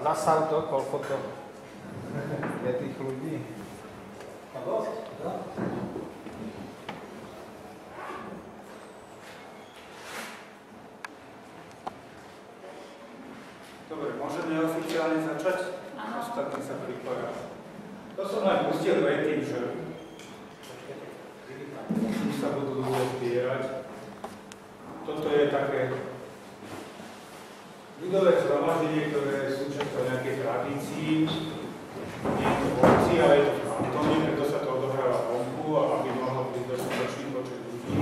Zasav to, koľko to je tých ľudí? A dosť, no? Dobre, môžeme oficiálne začať? Ostatní sa pripoja. To som len pustil predtým, že tu sa budú ľudia zbierať. Toto je také ľudové zhromaždenie, ktoré je súčasťou nejakej tradícii. Nie je to v obci, ale je to v kantóne, preto sa to odohráva vonku, aby mohlo byť dostatočný počet ľudí.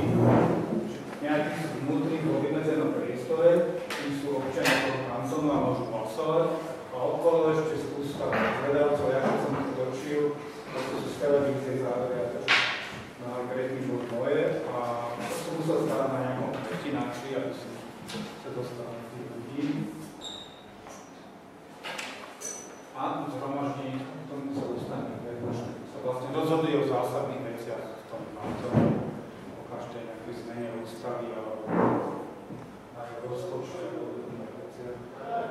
Nejakí sú vnútri vo vymedzenom priestore, tí sú občania toho kantónu a môžu hlasovať. A okolo ešte spústa zvedavcov, ja keď som to dočil, to sú z televízie zároveň, a to mali predtým bol moje. A to som musel stáť na nejakom pretináči, aby som sa dostal na tých ľudí. A zhromaždení, k tomu sa dostaneme, sa vlastne rozhodli o zásadných veciach v tom kantóne, o každej nejakej zmene ústavy alebo aj rozpočtu alebo podobné veciach.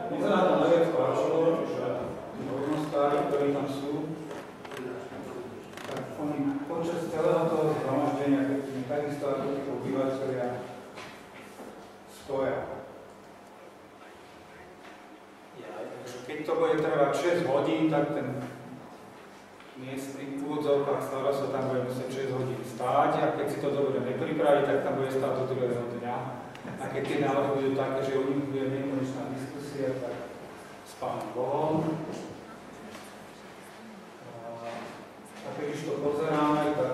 Mne sa na to najviac páčilo, že tí hodnostári, ktorí tam sú, tak oni počas celého toho zhromaždenia, keď mi takisto ako tí obyvateľia stoja. Keď to bude trvať 6 hodín, tak ten miestny úvodzovkách starosta tam bude musieť 6 hodín stáť a keď si to dobre nepripraví, tak tam bude stáť do druhého dňa. A keď tie návrhy budú také, že u nich bude nekonečná diskusia, tak s Pánom Bohom. A keď už to pozeráme, tak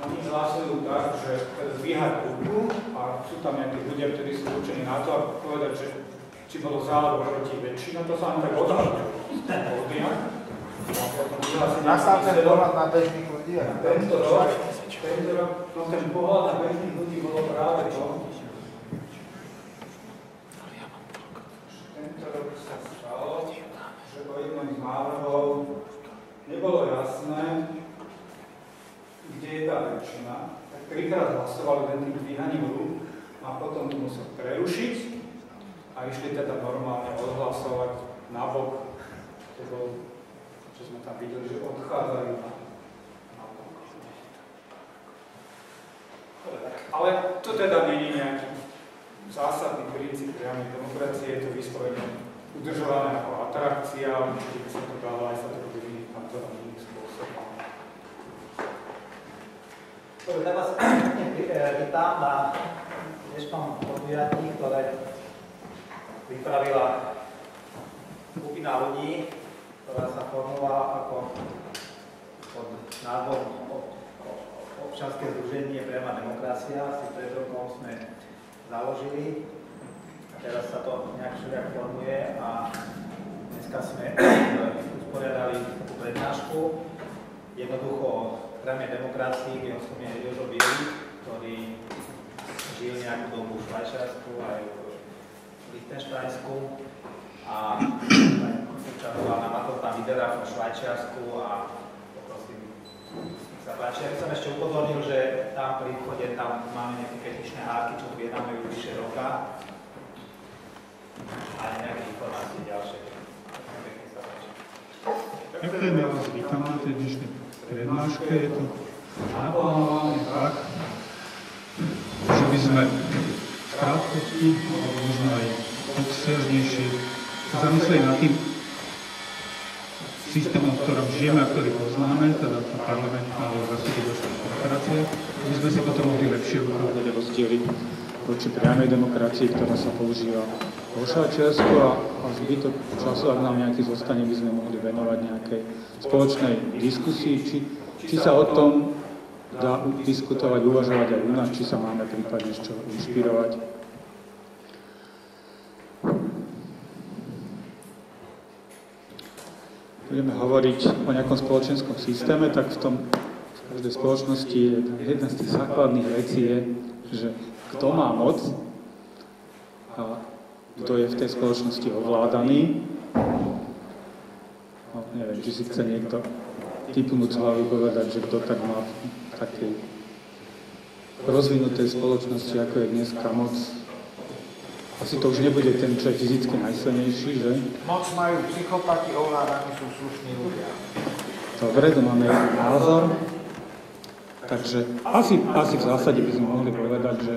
oni hlasujú tak, že zdvíhať ruku a sú tam nejakí ľudia, ktorí sú určení na to a povedať, že či bolo za alebo proti väčšina, to sa len tak odhľaduje z toho pódia. Nastavte pohľad na bežných ľudí. Tento rok, no ten pohľad na bežných ľudí bolo práve to. Tento rok sa stalo, že o jednom z návrhov nebolo jasné, kde je tá väčšina. Tak trikrát hlasovali len tým dvíhaním rúk a potom to musel prerušiť. A išli teda normálne odhlasovať nabok, čo sme tam videli, že odchádzajú nabok. Ale to teda nie je nejaký zásadný princíp priamej demokracie, je to vyslovene udržované ako atrakcia, čiže by sa to dalo aj sa to robí v iných kantónoch iným spôsobom. Dobre, tak vás vítam na dnešnom podujatí, ktoré pripravila skupina ľudí, ktorá sa formovala ako pod názvom Občianske združenie Priama demokracia. Asi pred rokom sme založili a teraz sa to nejak všelijak formuje a dneska sme usporiadali takú prednášku jednoducho o priamej demokracii, kde som je Jožo Bielý, ktorý žil nejakú dobu v Švajčiarsku aj v Lichtensteinsku a účastoval na maturitných videách v Švajčiarsku a poprosím sa páči. Ja by som ešte upozornil, že tam pri vchode tam máme nejaké petičné hárky, čo zbierame už vyše roka a nejaké informácie ďalšie. Pekne sa páči. Ďakujem, ja vás vítam na tej dnešnej prednáške. Je to naplánované tak, že by sme v krátkosti, alebo možno aj obsiažnejšie zamysleli nad tým systémom, v ktorom žijeme a ktorý poznáme, teda tá parlamentná alebo zastupiteľská demokracia, aby sme si potom mohli lepšie ukázať a rozdieliť voči priamej demokracii, ktorá sa používa vo Švajčiarsku a zbytok času, ak nám nejaký zostane, by sme mohli venovať nejakej spoločnej diskusii, či sa o tom dá diskutovať, uvažovať aj u nás, či sa máme prípadne z čoho inšpirovať. Budeme hovoriť o nejakom spoločenskom systéme, tak v každej spoločnosti jedna z tých základných vecí je, že kto má moc a kto je v tej spoločnosti ovládaný. A No, neviem, či si chce niekto typnúť z hlavy povedať, že kto tak má v takej rozvinutej spoločnosti, ako je dneska moc. Asi to už nebude ten, čo je fyzicky najsilnejší, že? Moc majú psychopati, ovládaní sú slušní ľudia. Dobre, to máme jeden názor. Takže asi v zásade by sme mohli povedať, že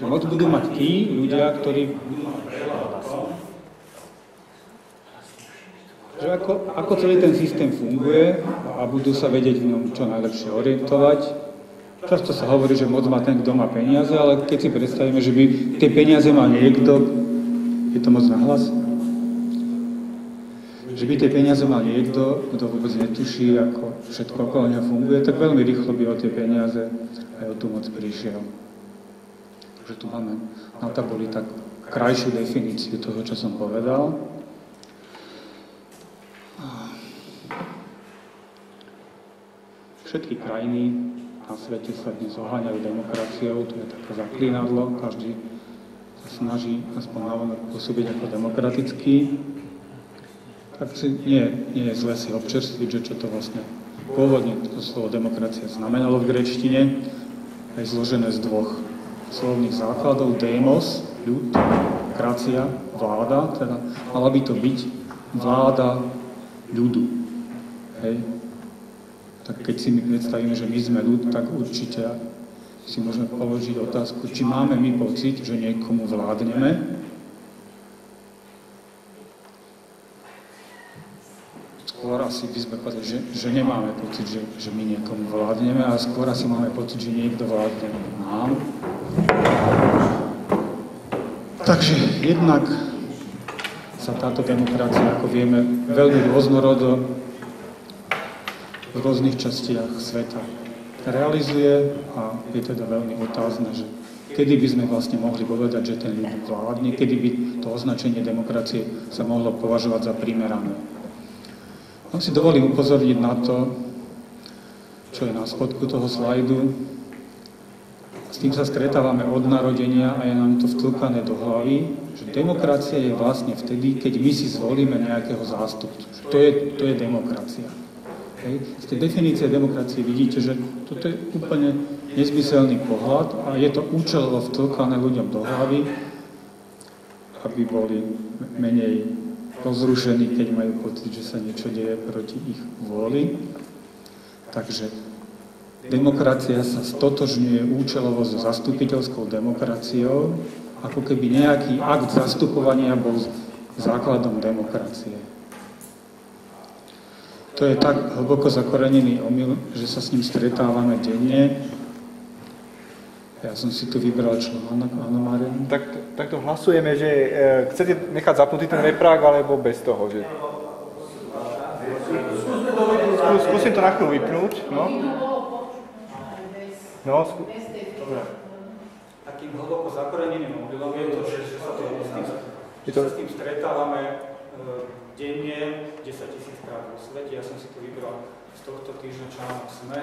moc budú mať tí ľudia, ktorí budú mať prehľad. Že ako celý ten systém funguje a budú sa vedieť v ňom čo najlepšie orientovať. Často sa hovorí, že moc má ten, kto má peniaze, ale keď si predstavíme, že by tie peniaze mal niekto, je to moc nahlas? Že by tie peniaze mal niekto, kto vôbec netuší, ako všetko okolo neho funguje, tak veľmi rýchlo by o tie peniaze aj o tú moc prišiel. Takže tu máme na tabuli tak krajšiu definíciu toho, čo som povedal. Všetky krajiny na svete sa dnes oháňajú demokraciou, to je také zaklínadlo, každý sa snaží aspoň návonok pôsobiť ako demokratický. Tak nie je zle si občerstviť, že čo to vlastne pôvodne to slovo demokracia znamenalo v gréčtine, aj zložené z dvoch slovných základov, démos, ľud, kracia, vláda, teda mala by to byť vláda ľudu. Hej. Tak keď si my predstavíme, že my sme ľud, tak určite si môžeme položiť otázku, či máme my pocit, že niekomu vládneme. Skôr asi by sme povedali, že nemáme pocit, že my niekomu vládneme, ale skôr asi máme pocit, že niekto vládne nám. Takže jednak sa táto demokracia, ako vieme, veľmi rôznorodo v rôznych častiach sveta realizuje a je teda veľmi otázne, že kedy by sme vlastne mohli povedať, že ten ľud vládne, kedy by to označenie demokracie sa mohlo považovať za primerané. No si dovolím upozorniť na to, čo je na spodku toho slajdu. S tým sa stretávame od narodenia a je nám to vtlkané do hlavy, že demokracia je vlastne vtedy, keď my si zvolíme nejakého zástupcu. To je demokracia. Hej. Z tej definície demokracie vidíte, že toto je úplne nezmyselný pohľad a je to účelovo vtlkané ľuďom do hlavy, aby boli menej rozrušení, keď majú pocit, že sa niečo deje proti ich vôli. Takže demokracia sa stotožňuje účelovo so zastupiteľskou demokraciou, ako keby nejaký akt zastupovania bol základom demokracie. To je tak hlboko zakorenený omyl, že sa s ním stretávame denne. Ja som si tu vybral článok, áno, Mária? Takto hlasujeme, že chcete nechať zapnutý ten reprák, alebo bez toho, že... Skúsim to na chvíľu vypnúť, no. Dobre. Takým hlboko zakoreneným omylom je to, že sa s tým stretávame denne 10 000 krát vo svete. Ja som si to vybral z tohto týždňa článok SME,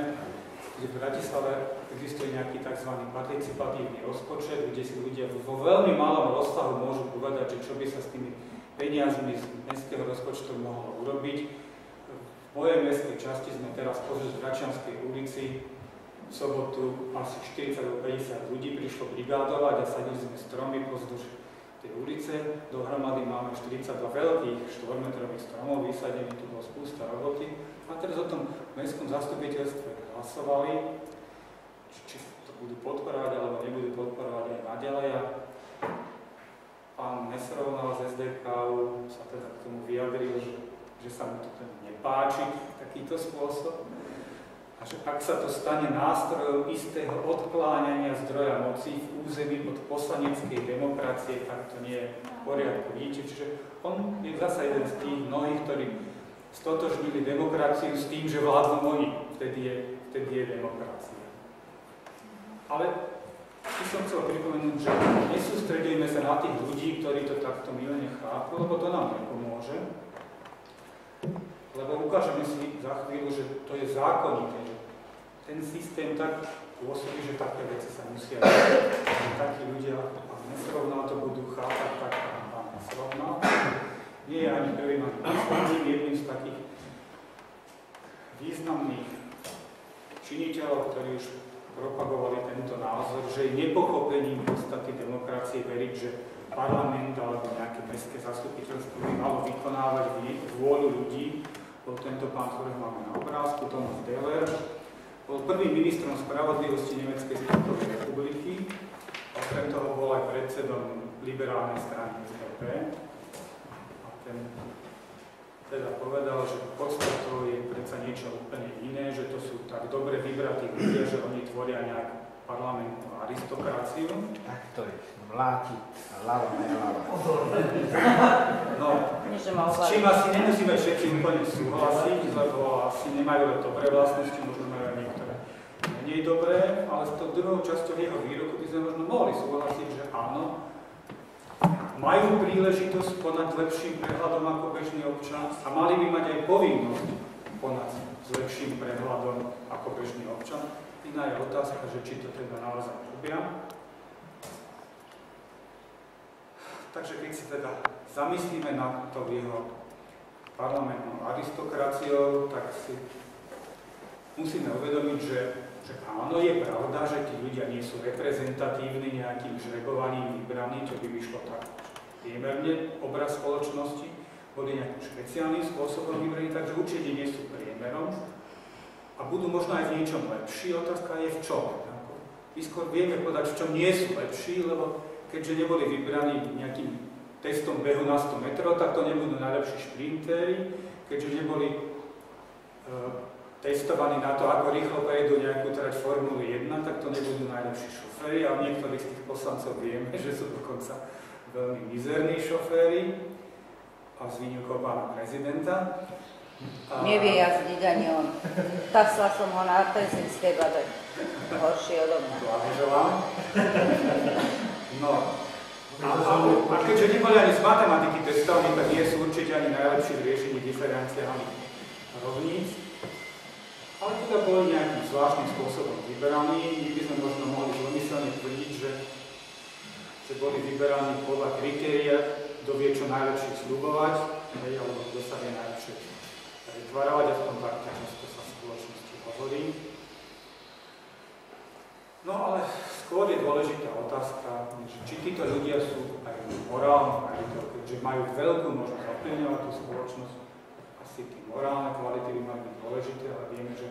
kde v Bratislave existuje nejaký tzv. Participatívny rozpočet, kde si ľudia vo veľmi malom rozsahu môžu povedať, že čo by sa s tými peniazmi z mestského rozpočtu mohlo urobiť. V mojej mestskej časti sme teraz pozrieť v Račianskej ulici v sobotu asi 40-50 ľudí prišlo brigádovať a sadili sme stromy pozdĺž tej ulice. Dohromady máme 42 veľkých 4-metrových stromov, vysadených, tu bolo spústa roboty. A teraz o tom mestskom zastupiteľstve hlasovali, či to budú podporovať alebo nebudú podporovať aj naďalej. A pán Nesrovnal z SDK sa teda k tomu vyjadril, že sa mu to nepáči, takýto spôsob. A že ak sa to stane nástrojom istého odkláňania zdroja moci v území od poslaneckej demokracie, tak to nie je v poriadku. Vidíte, čiže on je zasa jeden z tých mnohých, ktorí stotožnili demokraciu s tým, že vládnu oni. Vtedy je demokracia. Ale by som chcel pripomenúť, že nesústredujeme sa na tých ľudí, ktorí to takto mylne chápu, lebo to nám nepomôže. Lebo ukážeme si za chvíľu, že to je zákonité. Ten systém tak pôsobí, že také veci sa musia robiť. Takí ľudia, ako pán Nesrovnal, to budú chápať tak, ako pán Nesrovnal. Nie je ani prvým, ani posledným. Jedným z takých významných činiteľov, ktorí už propagovali tento názor, že je nepochopením podstaty demokracie veriť, že parlament alebo nejaké mestské zastupiteľstvo by malo vykonávať vôľu ľudí. Bol tento pán, ktorého máme na obrázku, Thomas Dehler, bol prvým ministrom spravodlivosti Nemeckej spolkovej republiky, okrem toho bol aj predsedom liberálnej strany SDP. A ten teda povedal, že podstatou je predsa niečo úplne iné, že to sú tak dobre vybratí ľudia, že oni tvoria nejakú parlamentnú aristokraciu. Tak to je, mlátiť, hlava, nehlava. No, s čím asi nemusíme všetci úplne súhlasiť, lebo asi nemajú dobré vlastnosti, možno majú aj niektoré menej dobré, ale s tou druhou časťou jeho výroku by sme možno mohli súhlasiť, že áno, majú príležitosť konať lepším prehľadom ako bežný občan a mali by mať aj povinnosť konať s lepším prehľadom ako bežný občan. Iná je otázka, že či to teda naozaj robia. Takže keď si teda zamyslíme nad tou jeho parlamentnou aristokraciou, tak si musíme uvedomiť, že áno, je pravda, že tí ľudia nie sú reprezentatívni nejakým žrebovaním vybraní, čo by vyšlo tak priemerne obraz spoločnosti, boli nejakým špeciálnym spôsobom vybraní, takže určite nie sú priemerom a budú možno aj v niečom lepší. Otázka je v čom. My skôr vieme povedať, v čom nie sú lepší, lebo keďže neboli vybraní nejakým testom behu na 100 metrov, tak to nebudú najlepší šprintéri, keďže neboli testovaní na to, ako rýchlo prejdú nejakú trať Formuly 1, tak to nebudú najlepší šoféri, ale niektorých z tých poslancov vieme, že sú dokonca veľmi mizerní šoféri, a s výnimkou pána prezidenta. Nevie jazdiť ani on. Tasla som ho na Pezinskej bade. Horšie odo mňa. Blahoželám. No. A keďže neboli ani z matematiky testovaní, tak nie sú určite ani najlepší v riešení diferenciálnych rovníc. Ale teda boli nejakým zvláštnym spôsobom vyberaní. My by sme možno mohli zlomyselne tvrdiť, že boli vyberaní podľa kritéria, kto vie čo najlepšie sľubovať, alebo kto sa vie najlepšie pretvarovať, aspoň takto často sa v spoločnosti hovorí. No ale skôr je dôležitá otázka, či títo ľudia sú aj morálni majiteľ, keďže majú veľkú možnosť ovplyvňovať tú spoločnosť. Asi tie morálne kvality by mali byť dôležité, ale vieme, že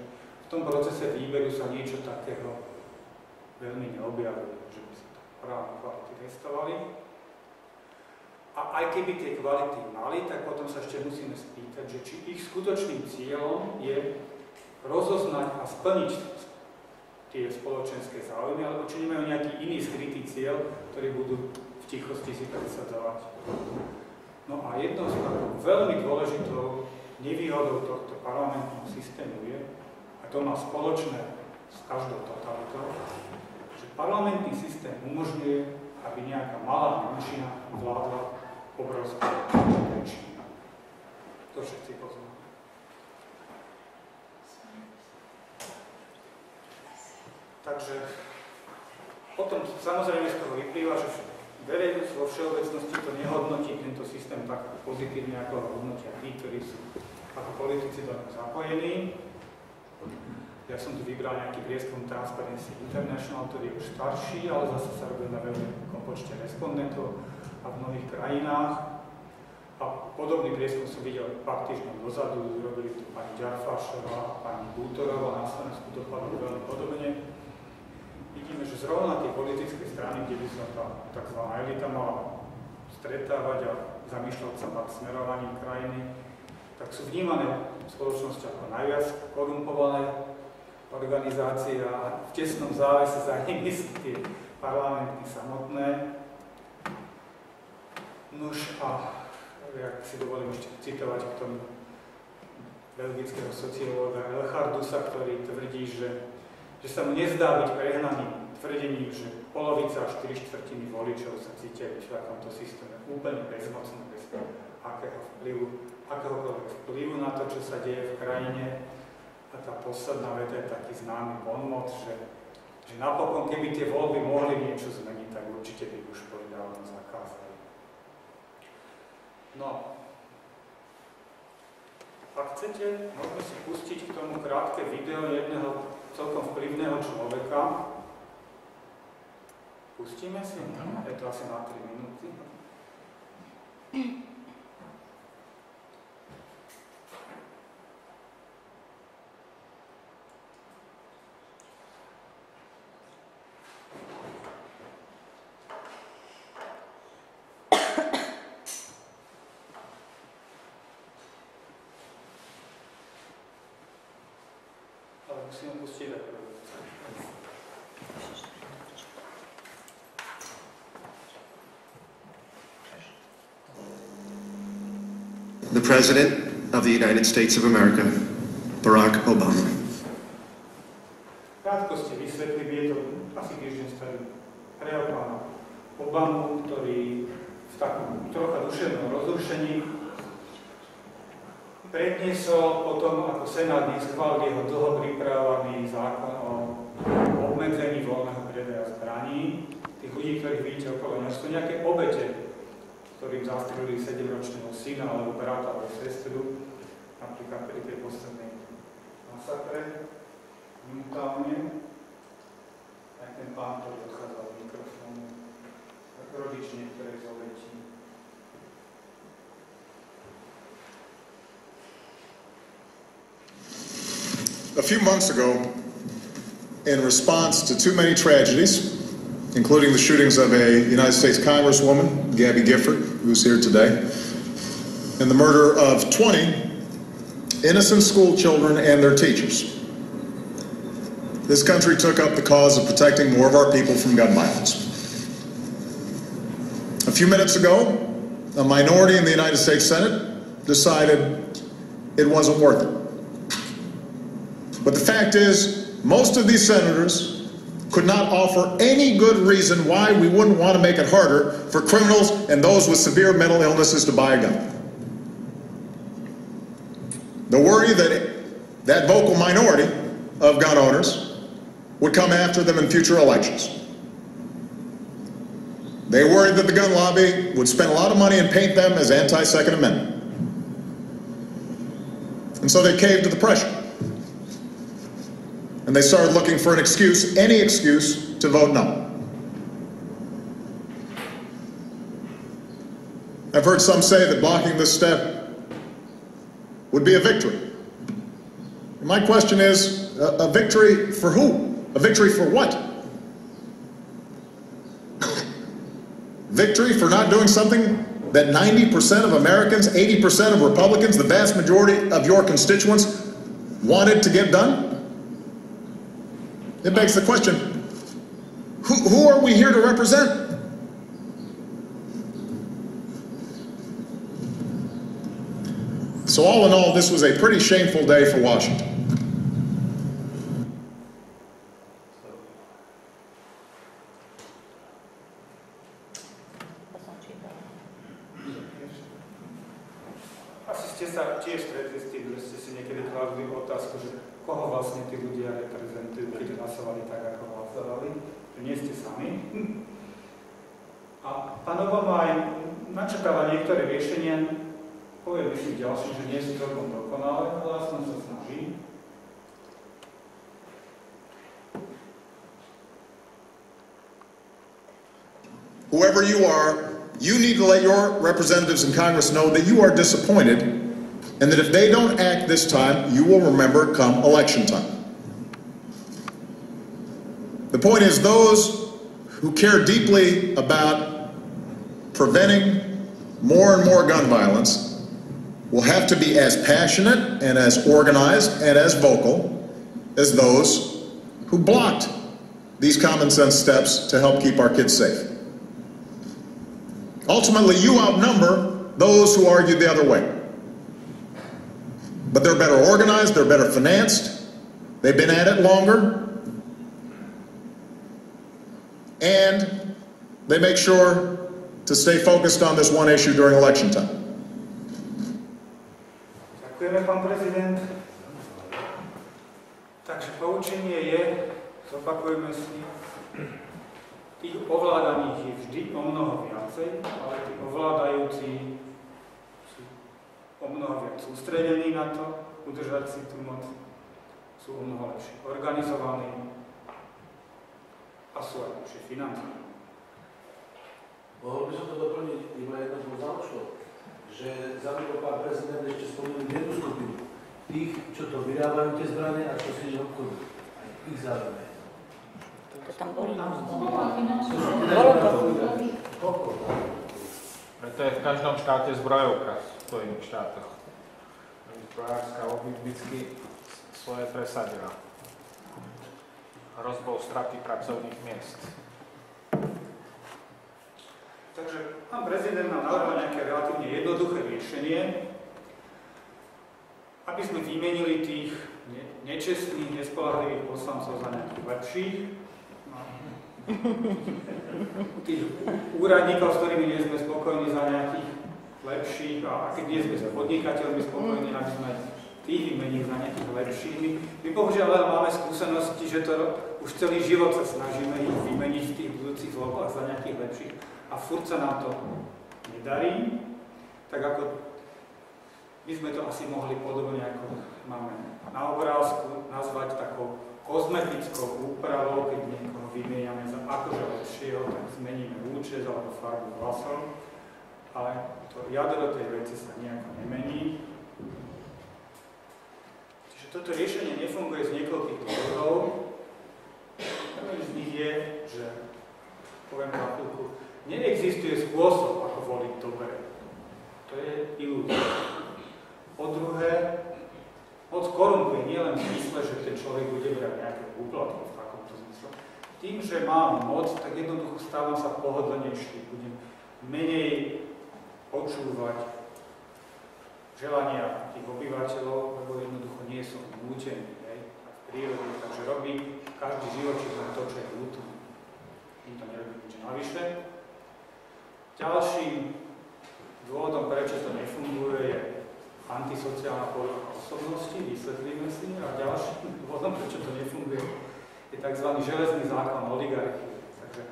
v tom procese výberu sa niečo takého veľmi neobjavuje, že by sa tam morálne kvality testovali. A aj keby tie kvality mali, tak potom sa ešte musíme spýtať, že či ich skutočným cieľom je rozoznať a splniť tie spoločenské záujmy, alebo či nemajú nejaký iný skrytý cieľ, ktorý budú v tichosti si presadzovať. No a jednou z veľmi dôležitou nevýhodou tohto parlamentného systému je, a to má spoločné s každou totalitou, že parlamentný systém umožňuje, aby nejaká malá menšina vládla obrovská väčšina. To všetci poznáme. Takže potom samozrejme z toho vyplýva, že verejnosť vo všeobecnosti to nehodnotí tento systém tak pozitívne, ako ho hodnotia tí, ktorí sú ako politici do neho zapojení. Ja som tu vybral nejaký prieskum Transparency International, ktorý je už starší, ale zase sa robil na veľkom počte respondentov a v mnohých krajinách. A podobný prieskum som videl pár týždňov dozadu, robili to pani Ďarfášová a pani Bútorová, na Slovensku dopadlo veľmi podobne. Vidíme, že zrovna tie politické strany, kde by sa tá tzv. Elita mala stretávať a zamýšľať sa nad smerovaním krajiny, tak sú vnímané v spoločnosti ako najviac korumpované organizácie a v tesnom závese za nimi sú tie parlamenty samotné. Nuž a ja si dovolím ešte citovať k tomu belgického sociológa Elchardusa, ktorý tvrdí, že sa mu nezdá byť prehnaným tvrdením, že polovica až 3/4 voličov sa cítia byť v takomto systéme úplne bezmocné, bez akéhokoľvek vplyvu na to, čo sa deje v krajine. A tá posledná veta je taký známy bonmot, že napokon, keby tie voľby mohli niečo zmeniť, tak určite by už boli dávno zakázali. No. A Ak chcete, môžeme si pustiť k tomu krátke video jedného celkom vplyvného človeka. Pustíme si? Je to asi na 3 minúty. Musíme pustiť aj produkciu. The President of the United States of America, Barack Obama. Krátko ste vysvetlili, je to asi týždeň starý prejav pána Obamu, ktorý v takom trocha duševnom rozrušení predniesol o tom, ako Senát neschválil jeho dlho pripravovaný zákon o obmedzení voľného predaja zbraní. Tých ľudí, ktorých vidíte okolo neho, sú nejaké obete, ktorým zastrelili 7-ročného syna alebo brata alebo sestru, napríklad pri tej poslednej masakre, brutálne. Aj ten pán, ktorý odchádzal od mikrofónu, tak rodič niektorých z obetí. A few months ago, in response to too many tragedies, including the shootings of a United States Congresswoman, Gabby Gifford, who's here today, and the murder of 20 innocent school children and their teachers, this country took up the cause of protecting more of our people from gun violence. A few minutes ago, a minority in the United States Senate decided it wasn't worth it. But the fact is, most of these senators could not offer any good reason why we wouldn't want to make it harder for criminals and those with severe mental illnesses to buy a gun. The worry that vocal minority of gun owners would come after them in future elections. They worried that the gun lobby would spend a lot of money and paint them as anti-Second Amendment. And so they caved to the pressure. And they started looking for an excuse, any excuse, to vote no. I've heard some say that blocking this step would be a victory. My question is, a victory for who? A victory for what? Victory for not doing something that 90% of Americans, 80% of Republicans, the vast majority of your constituents wanted to get done? It begs the question, who are we here to represent? So all in all, this was a pretty shameful day for Washington. Asi ste sa tiež stretli s tým, že ste si niekedy kladli otázku, že koho vlastne tí ľudia reprezentujú, keď hlasovali tak, ako hlasovali, že nie ste sami. A pán Obama aj načrtáva niektoré riešenia, poviem myslím ďalším, že nie sú celkom dokonalé, ale aspoň sa snaží. Whoever you are, you need to let your representatives in Congress know that you are disappointed and that if they don't act this time, you will remember come election time. The point is, those who care deeply about preventing more and more gun violence will have to be as passionate and as organized and as vocal as those who blocked these common sense steps to help keep our kids safe. Ultimately, you outnumber those who argue the other way. But they're better organized, they're better financed, they've been at it longer, and they make sure to stay focused on this one issue during election time. Ďakujeme, pán prezident. Takže poučenie je, zopakujeme si, tých ovládaných je vždy o mnoho viacej, ale tí ovládajúci sú o mnoho viac moc sústredení na to, udržať si tú moc, sú o mnoho lepšie organizovaní a sú aj lepšie financovaní. Mohol by som to doplniť iba jednou poznámkou, že zaujal pán prezident ešte spomenul jednu skupinu. Tých, čo to vyrábajú tie zbrane a čo si obchodujú. Aj ich záujme. To tam bolo. Preto je v každom štáte zbrojovka v Spojených štátoch. Zbrojárska lobby vždycky svoje presadila. Hrozbou straty pracovných miest. Takže pán prezident nám navrhol nejaké relatívne jednoduché riešenie, aby sme vymenili tých nečestných, nespoľahlivých poslancov za nejakých lepších. Tých úradníkov, s ktorými nie sme spokojní, za nejakých lepších, a keď nie sme s podnikateľmi spokojní, aby sme tých vymenili za nejakých lepšími. My bohužiaľ máme skúsenosti, že to už celý život sa snažíme ich vymeniť v tých budúcich voľbách za nejakých lepších. A furt sa nám to nedarí, tak ako my sme to asi mohli podobne, ako máme na obrázku, nazvať takou kozmetickou úpravou, keď niekoho vymeniame za akože lepšieho, tak zmeníme účes alebo farbu vlasov, ale to jadro tej veci sa nejako nemení. Čiže toto riešenie nefunguje z niekoľkých dôvodov. Prvý z nich je, že poviem na chvíľku, neexistuje spôsob, ako voliť dobre. To je ilúzia. Po druhé, moc korumpuje nielen v zmysle, že ten človek bude brať nejaké úplatky v takomto zmysle. Tým, že mám moc, tak jednoducho stávam sa pohodlnejší. Budem menej počúvať želania tých obyvateľov, lebo jednoducho nie som nútený v prírode. Takže robí každý živočík len to, čo je nutné. Tým to nerobí nič navyše. Ďalším dôvodom, prečo to nefunguje, je antisociálna porucha osobnosti, vysvetlíme si. A ďalším dôvodom, prečo to nefunguje, je tzv. Železný zákon oligarchie. Takže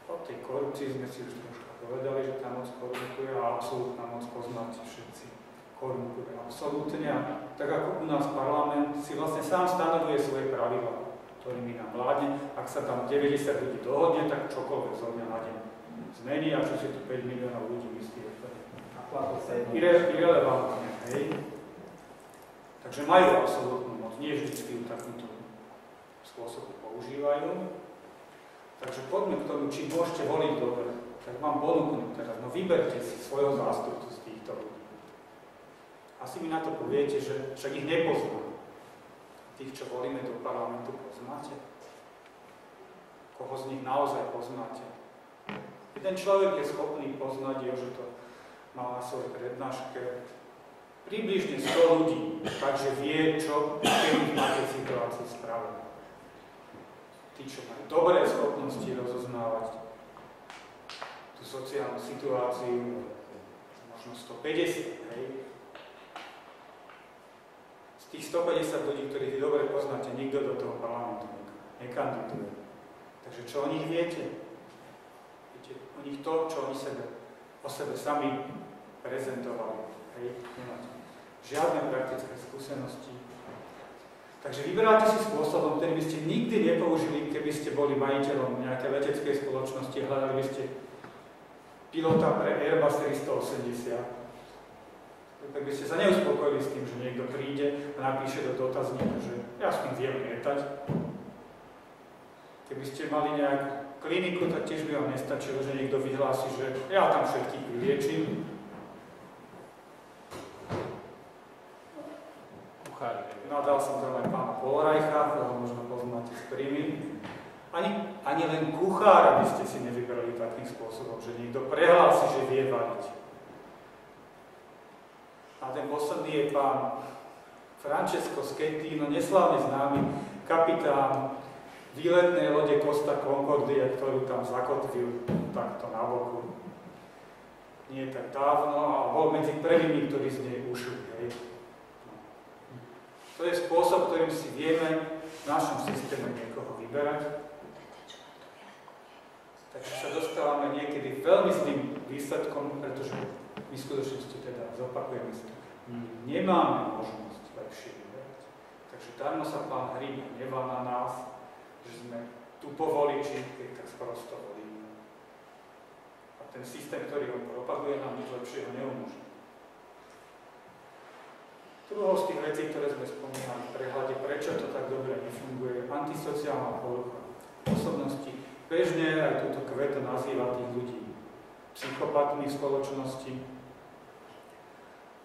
o tej korupcii sme si už troška povedali, že tá moc korumpuje a absolútna moc poznáte všetci. Korumpuje absolútne. A tak ako u nás parlament si vlastne sám stanovuje svoje pravidlá, ktorými nám vládne. Ak sa tam 90 ľudí dohodne, tak čokoľvek zo dňa na deň zmení a čo si tu 5 miliónov ľudí myslí, irelevantne, hej. Takže majú absolútnu moc, nie vždy ju takýmto spôsobom používajú. Takže poďme k tomu, či môžete voliť dobre. Tak vám ponúknem teraz, no vyberte si svojho zástupcu z týchto ľudí. Asi mi na to poviete, že však ich nepoznám. Tých, čo volíme do parlamentu, poznáte? Koho z nich naozaj poznáte? Ten človek je schopný poznať, že to mal na svojej prednáške približne 100 ľudí, takže vie, čo kedy v takej situácii spraviť. Tí, čo majú dobré schopnosti rozoznávať tú sociálnu situáciu, možno 150, hej. Z tých 150 ľudí, ktorých vy dobre poznáte, nikto do toho parlamentu nekandiduje. Takže čo o nich viete? O nich to, čo oni o sebe sami prezentovali. Hej, nemáte žiadne praktické skúsenosti. Takže vyberáte si spôsobom, ktorý by ste nikdy nepoužili, keby ste boli majiteľom nejakej leteckej spoločnosti, hľadali by ste pilota pre Airbus 380. Tak by ste sa neuspokojili s tým, že niekto príde a napíše do dotazníka, že ja s tým viem lietať. Keby ste mali nejakú kliniku, tak tiež by vám nestačilo, že niekto vyhlási, že ja tam všetkých vyliečím. Nadal som tam aj pána Polreicha, ktorého možno poznáte z Primy. Ani len kuchára by ste si nevybrali takým spôsobom, že niekto prehlási, že vie variť. A ten posledný je pán Francesco Schettino, neslávne známy kapitán výletnej lode Costa Concordia, ktorú tam zakotvil takto na boku. Nie tak dávno a bol medzi prvými, ktorí z nej ušli. Hej. To je spôsob, ktorým si vieme v našom systéme niekoho vyberať. Takže sa dostávame niekedy veľmi zlým výsledkom, pretože my v skutočnosti teda zopakujeme si nemáme možnosť lepšie vyberať. Takže darmo sa pán Hríb hnevá na nás, že sme tu povoliči, keď tak prosto volíme. A ten systém, ktorý ho propaguje, nám nič lepšieho neumožní. Druhou z tých vecí, ktoré sme spomínali v prehľade, prečo to tak dobre nefunguje, je antisociálna porucha osobnosti. Bežne aj túto kveto nazýva tých ľudí psychopatmi v spoločnosti.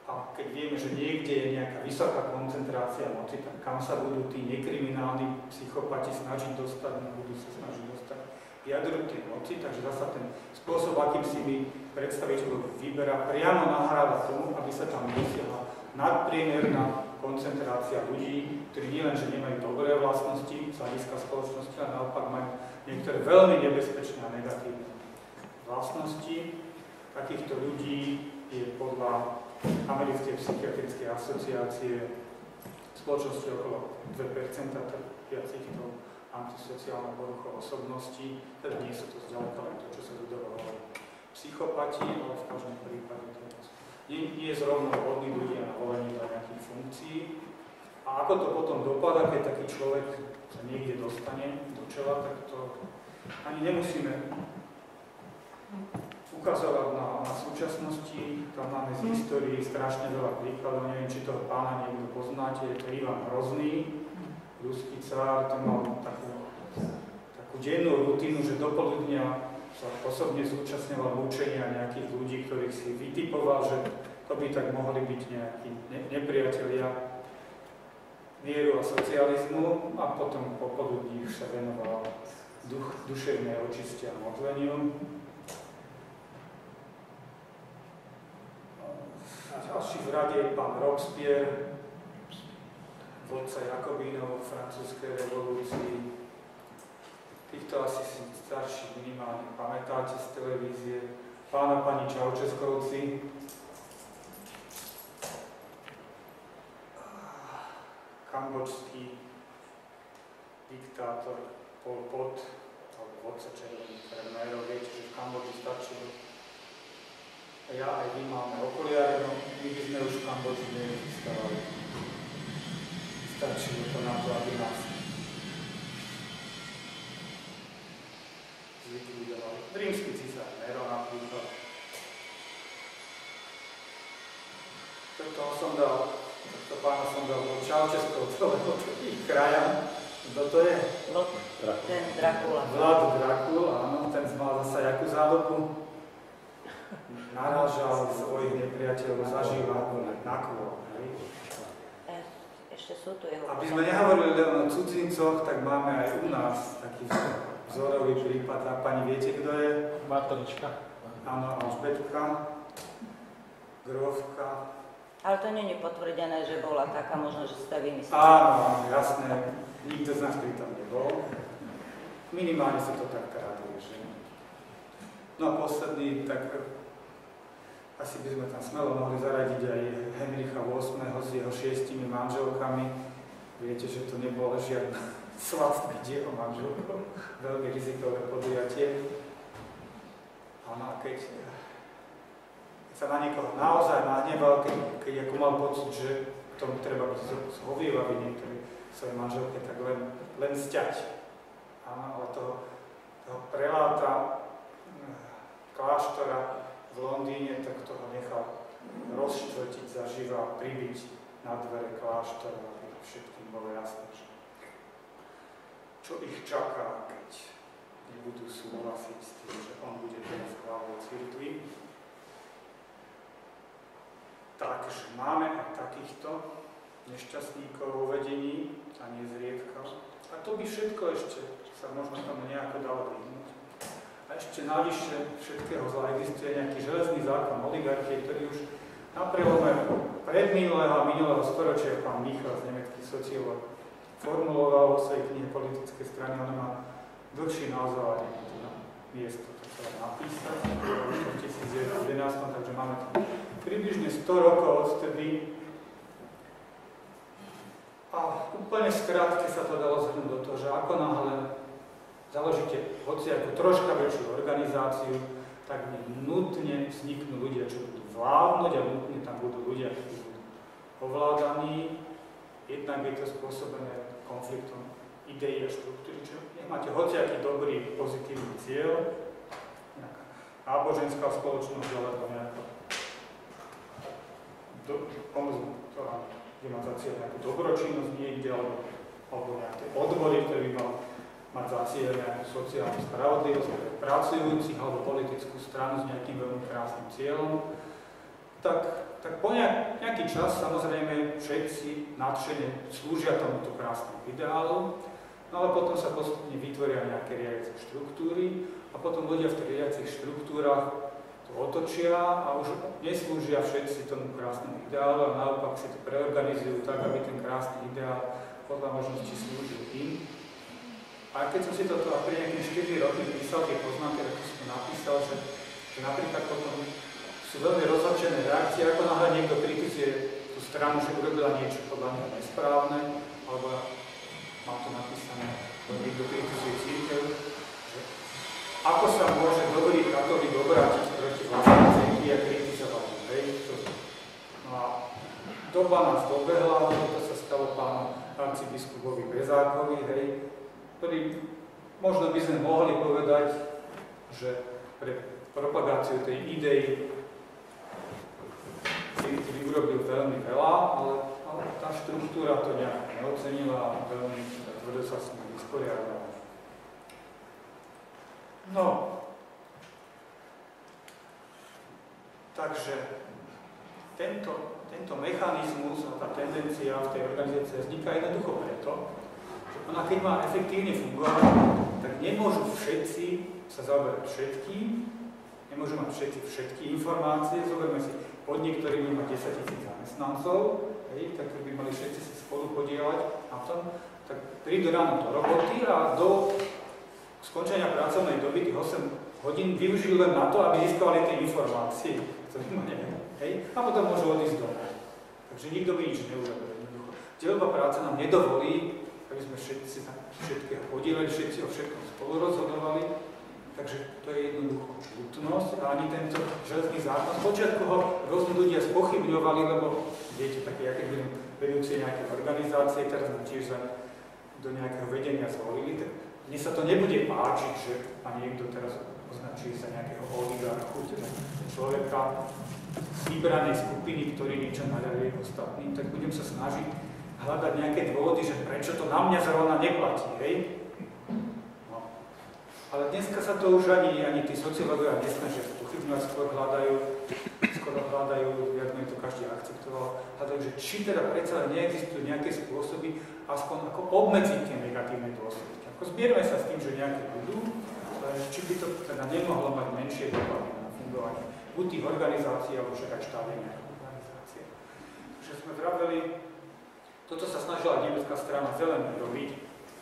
A keď vieme, že niekde je nejaká vysoká koncentrácia moci, tak kam sa budú tí nekriminálni psychopati snažiť dostať, budú sa snažiť dostať k jadru tej moci, takže zasa ten spôsob, akým si my predstaviteľov vyberá, priamo nahráva tomu, aby sa tam dosiahla nadpriemerná koncentrácia ľudí, ktorí nielenže nemajú dobré vlastnosti z hľadiska spoločnosti, ale naopak majú niektoré veľmi nebezpečné a negatívne vlastnosti. Takýchto ľudí je podľa Americkej psychiatrickej asociácie v spoločnosti okolo 2% trpiacich tou antisociálnou poruchou osobností, teda nie sú to zďaleka len to, čo sa ľudovo hovorí psychopati, ale v každom prípade to nie je zrovna vhodný ľudia na volenie do nejakých funkcií. A ako to potom dopadá, keď taký človek sa niekde dostane do čela, tak to ani nemusíme ukazovať na súčasnosti. Tam máme z histórii strašne veľa príkladov, neviem, či toho pána niekto poznáte, je to Ivan Hrozný, ruský cár, ten mal takú dennú rutinu, že dopoludnia sa osobne zúčastňoval mučenia nejakých ľudí, ktorých si vytipoval, že to by tak mohli byť nejakí nepriatelia mieru a socializmu, a potom popoludní sa venoval duševnej očiste a modleniu. Ďalší v rade je pán Robespierre, vodca Jakobínov v francúzskej revolúcii. Týchto asi si starší minimálne pamätáte z televízie. Pána pani Čaučeskovci. Kambodžský diktátor Pol Pot, alebo vodca červených Khmerov. Viete, že v Kambodži stačilo. Ja aj vy máme okuliare, no my by sme už v Kambodži neexistovali. Stačilo to na to, aby nás zlikvidovali. Rímsky císar Nero napríklad. Toto pána som dal do Čaučeskovcov, lebo to je ich krajan. Kto to je? Ten Drakula. Vlad Drakul, áno, ten mal zasa jakú zálobu. Narážal svojich nepriateľov, zažíval na kôl. Ešte sú tu jeho... Aby sme nehovorili len o cudzincoch, tak máme aj u nás taký vzorový prípad. A pani viete, kto je? Bartonička. Áno, Alžbetka, Grófka. Ale to nie je potvrdené, že bola taká možno, že ste vymysleli. Áno, jasné. Nikto z nás pri tom nebol. Minimálne sa to tak traduje, že? No a posledný, tak asi by sme tam smelo mohli zaradiť aj Henricha VIII s jeho 6 manželkami. Viete, že to nebolo žiadna svatba byť jeho manželkou. Veľmi rizikové podujatie. Áno, a keď sa na niekoho naozaj nahneval, keď ako mal pocit, že tomu treba byť zhovievavý niektorí svoje manželke, tak len sťať. Áno, ale toho preláta kláštora v Londýne, tak toho nechal rozštvrtiť zaživa, pribiť na dvere kláštora, aby všetkým bolo jasné, čo ich čaká, keď nebudú súhlasiť s tým, že on bude teraz hlavou cirkvi. Takže máme aj takýchto nešťastníkov vo vedení a nezriedka. A to by všetko ešte sa možno tam nejako dalo vyhnúť. A ešte navyše všetkého zla existuje nejaký železný zákon oligarchie, ktorý už na prelome predminulého a minulého storočia pán Michal z nemeckých sociológ formuloval vo svojej knihe Politické strany. Ona má dlhší názov a miesto to sa napísať v 2011, takže máme tam približne 100 rokov odtedy. A úplne skrátke sa to dalo zhrnúť do toho, že ako náhle založíte hociakú troška väčšiu organizáciu, tak nutne vzniknú ľudia, čo budú vládnuť, a nutne tam budú ľudia, ktorí budú ovládaný, jednak je to spôsobené konfliktom ideí a štruktúry, čo nech máte hociaký dobrý, pozitívny cieľ, nejaká náboženská spoločnosť, alebo nejaká kde má za cieľ nejakú dobročinnosť niekde, alebo nejaké odbory, ktoré by mal mať za cieľ nejakú sociálnu spravodlivosť pre pracujúcich, alebo politickú stranu s nejakým veľmi krásnym cieľom, tak po nejaký čas samozrejme všetci nadšene slúžia tomuto krásnemu ideálu, no ale potom sa postupne vytvoria nejaké riadiace štruktúry a potom ľudia v tých riadiacich štruktúrach to otočia a už neslúžia všetci tomu krásnemu ideálu a naopak si to preorganizujú tak, aby ten krásny ideál podľa možnosti slúžil im. A keď som si toto pri nejakým 4 roky písal, tie poznámky, tak som to napísal, že napríklad potom sú veľmi rozhodčené reakcie, ako náhle niekto kritizuje tú stranu, že urobila niečo podľa mňa nesprávne, alebo mám to napísané, že niekto kritizuje cirkev, že ako sa môže dobrý katolík obrátiť proti vlastnej cirkvi a kritizovať, hej? No a doba nás dobehla, to sa stalo pánu arcibiskupovi Bezákovi, hej, ktorý možno by sme mohli povedať, že pre propagáciu tej idei si urobil veľmi veľa, ale tá štruktúra to nejak neocenila a veľmi tvrdo sa s ním vysporiadala. No, takže tento mechanizmus a tá tendencia v tej organizácii vzniká jednoducho preto, že ona keď má efektívne fungovať, tak nemôžu všetci sa zaoberať všetkým, nemôžu mať všetky informácie. Zoberme si podnik, ktorý má 10 000 zamestnancov, tak by mali všetci sa spolu podieľať na tom, tak prídu ráno do roboty a do skončenia pracovnej doby tých 8 hodín využijú len na to, aby získali tie informácie, ktoré ma neviem. A potom môžu odísť domov. Takže nikto by nič neurobil. Deľba práce nám nedovolí, aby sme všetci sa všetkého podielali, všetci o všetkom spolu rozhodovali. Takže to je jednoducho nutnosť a ani tento železný zákon. Spočiatku ho rôzni ľudia spochybňovali, lebo viete, také, aké budú vedúci nejaké organizácie, teraz nám tiež do nejakého vedenia zvolili, tak mne sa to nebude páčiť, že ma niekto teraz označí za nejakého oligarchu, teda človeka z vybranej skupiny, ktorý niečo naľavuje ostatným, tak budem sa snažiť hľadať nejaké dôvody, že prečo to na mňa zrovna neplatí, hej? No. Ale dneska sa to už ani tí sociológovia nesnažia spochybňovať, skôr hľadajú, viac menej to každý akceptoval, hľadajú, že či teda predsa neexistujú nejaké spôsoby, aspoň ako obmedziť tie negatívne dôsledky. Ako zmierme sa s tým, že nejaké budú, ale či by to teda nemohlo mať menšie dopady na fungovanie buď tých organizácií, alebo však aj štátnej organizácie. Takže sme vraveli, toto sa snažila nemecká strana Zelených robiť,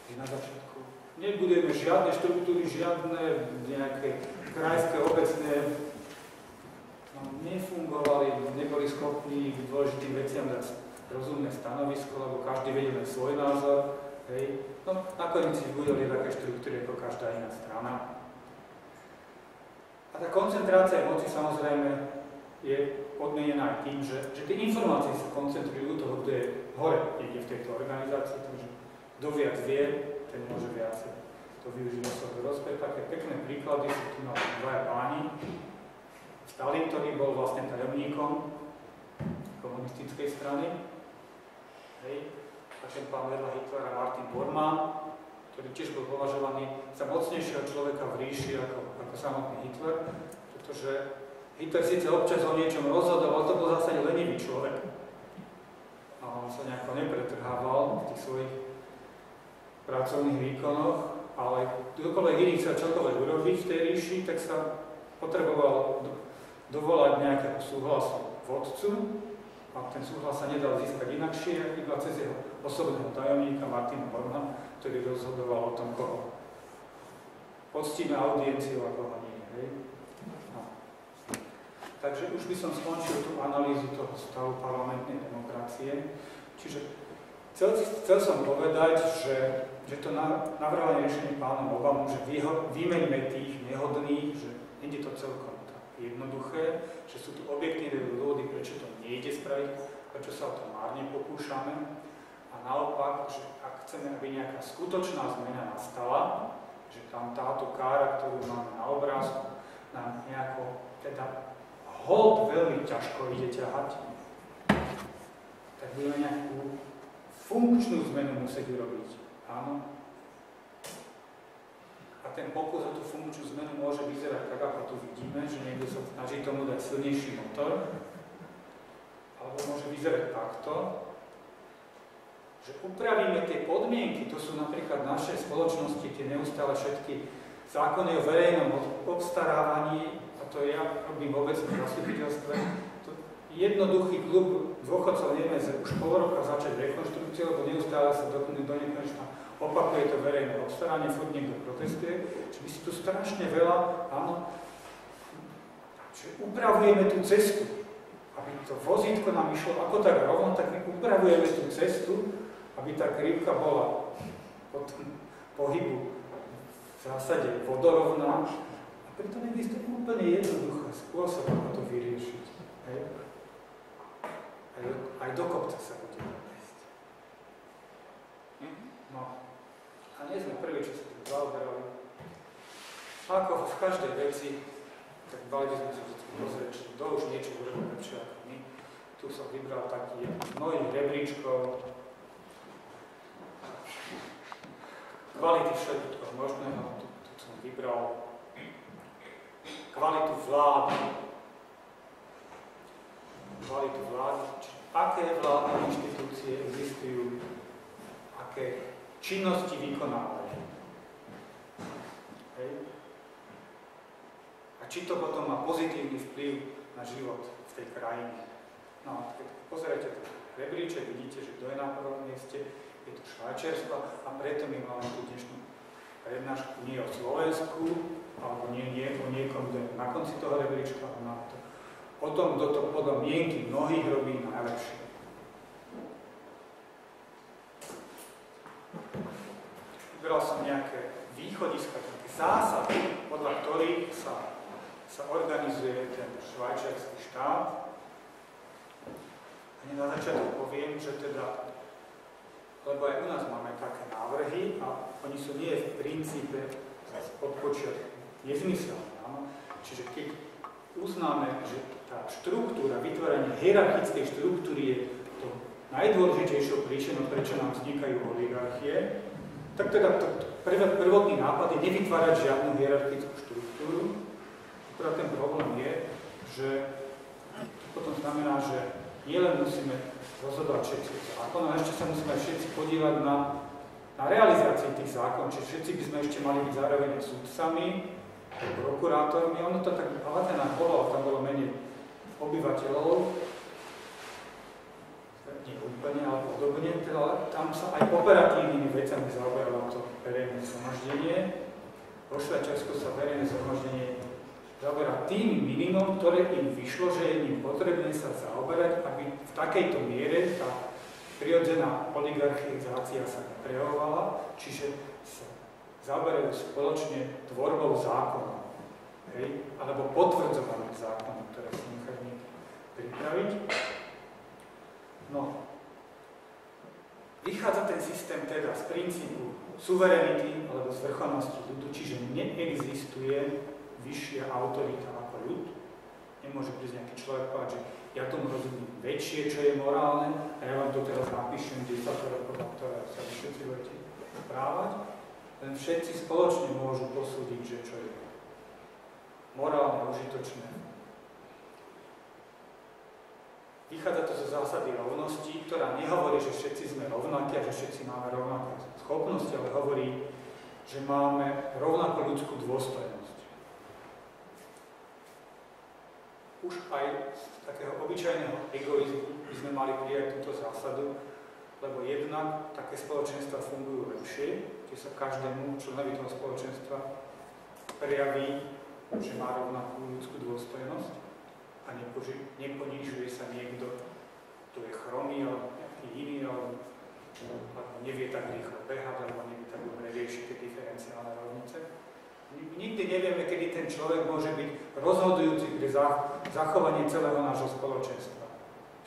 že na začiatku nebudeme žiadne štruktúry, žiadne nejaké krajské, obecné, nefungovali, neboli schopní k dôležitým veciam dať rozumné stanovisko, lebo každý vedel len svoj názor. Hej. No, nakoniec si budeli také štruktúry ako každá iná strana. A tá koncentrácia moci samozrejme je podmienená aj tým, že tie informácie sa koncentrujú toho, kto je hore niekde v tejto organizácii, takže kto viac vie, ten môže viacej. To využíva sa do rozpech. Také pekné príklady sú tu na dvaja páni. Stalin, ktorý bol vlastne tajomníkom komunistickej strany. Hej. A ten pán vedľa Hitlera Martin Bormann, ktorý tiež bol považovaný za mocnejšieho človeka v ríši ako samotný Hitler, pretože Hitler síce občas o niečom rozhodoval, to bol zase lenivý človek. A on sa nejako nepretrhával v tých svojich pracovných výkonoch, ale kdokoľvek iný chcel čokoľvek urobiť v tej ríši, tak sa potreboval dovolať nejakého súhlasu vodcu a ten súhlas sa nedal získať inakšie, iba cez jeho osobného tajomníka Martina Bormanna, ktorý rozhodoval o tom, koho poctíme audienciu a koho nie. Hej? No. Takže už by som skončil tú analýzu toho stavu parlamentnej demokracie. Čiže chcel som povedať, že to navrhované riešenie pánom Obamu, že vymeňme tých nehodných, že nie je to celkom tak jednoduché, že sú tu objektívne dôvody, prečo to nejde spraviť, prečo sa o to márne pokúšame. A naopak, že ak chceme, aby nejaká skutočná zmena nastala, že tam táto kára, ktorú máme na obrázku, nám nejako teda hold veľmi ťažko ide ťahať, tak budeme nejakú funkčnú zmenu musieť urobiť. Áno. A ten pokus o tú funkčnú zmenu môže vyzerať tak, ako tu vidíme, že niekto sa snaží tomu dať silnejší motor, alebo môže vyzerať takto, že upravíme tie podmienky, to sú napríklad naše spoločnosti, tie neustále všetky zákony o verejnom obstarávaní, a to ja robím v obecnom zastupiteľstve, jednoduchý klub dôchodcov nevieme už pol roka začať rekonštrukciu, lebo neustále sa do nekonečna opakuje to verejné obstaranie, furt niekto protestuje, čiže my si tu strašne veľa, áno, že upravujeme tú cestu, aby to vozítko nám išlo ako tak rovno, tak my upravujeme tú cestu, aby tá krivka bola od pohybu v zásade vodorovná, a preto neexistuje úplne jednoduchý spôsob, ako to vyriešiť. Hej. Aj do kopca sa bude nájsť. No, a nie sme prví, čo sa tu zaoberali. Ako v každej veci, tak mali by sme sa vždy pozrieť, či to už niečo urobíme lepšie ako my. Tu som vybral taký z mnohých rebríčkov, kvality všetkého možného, tu som vybral kvalitu vlády, aké vládne inštitúcie existujú, aké činnosti vykonávajú. Hej. A či to potom má pozitívny vplyv na život v tej krajine. No, keď pozerajte ten rebríček, vidíte, že kto je na prvom mieste, je to Švajčiarsko, a preto my máme tú dnešnú prednášku nie o Slovensku, alebo nie o niekom, kto je na konci toho rebríčka, ale na to o tom, kto to podľa mienky mnohých robí najlepšie. Vybral som nejaké východiska, také zásady, podľa ktorých sa organizuje ten švajčiarsky štát. A na začiatok poviem, že teda, lebo aj u nás máme také návrhy a oni sú nie v princípe od počiatku nezmyselné. Čiže keď uznáme, že tá štruktúra, vytváranie hierarchickej štruktúry je to najdôležitejšou príčinou, prečo nám vznikajú oligarchie, tak teda prvotný nápad je nevytvárať žiadnu hierarchickú štruktúru. Akurát ten problém je, že to potom znamená, že nielen musíme rozhodovať všetci zákon, ale ešte sa musíme všetci podívať na realizácii tých zákonov, čiže všetci by sme ešte mali byť zároveň sudcami, prokurátormi. Ono to tak hľadená bolo, tam bolo menej obyvateľov, nie úplne, ale podobne, teda tam sa aj operatívnymi vecami zaoberalo to verejné zhromaždenie. Vo Švajčiarsku sa verejné zhromaždenie zaoberá tým minimum, ktoré im vyšlo, že je im potrebné sa zaoberať, aby v takejto miere tá prirodzená oligarchizácia sa prejavovala, čiže sa zaoberajú spoločne tvorbou zákonov, alebo potvrdzovaným zákonom, ktoré si nechajú pripraviť. No, vychádza ten systém teda z princípu suverenity alebo zvrchovanosti ľudu, čiže neexistuje vyššia autorita ako ľud. Nemôže prísť nejaký človek povedať, že ja tomu rozumiem väčšie, čo je morálne, a ja vám to teraz napíšem 10 rokov, ktoré sa všetci budete správať. Len všetci spoločne môžu posúdiť, že čo je morálne, užitočné. Vychádza to zo zásady rovnosti, ktorá nehovorí, že všetci sme rovnakí a že všetci máme rovnaké schopnosti, ale hovorí, že máme rovnakú ľudskú dôstojnosť. Už aj z takého obyčajného egoizmu by sme mali prijať túto zásadu, lebo jednak také spoločenstva fungujú lepšie, kde sa každému členovi toho spoločenstva prejaví, že má rovnakú ľudskú dôstojnosť a neponížuje sa niekto, kto je chromý alebo nejaký iný, alebo nevie tak rýchlo behať, alebo nevie tak dobre riešiť tie diferenciálne rovnice. Nikdy nevieme, kedy ten človek môže byť rozhodujúci pre zachovanie celého nášho spoločenstva.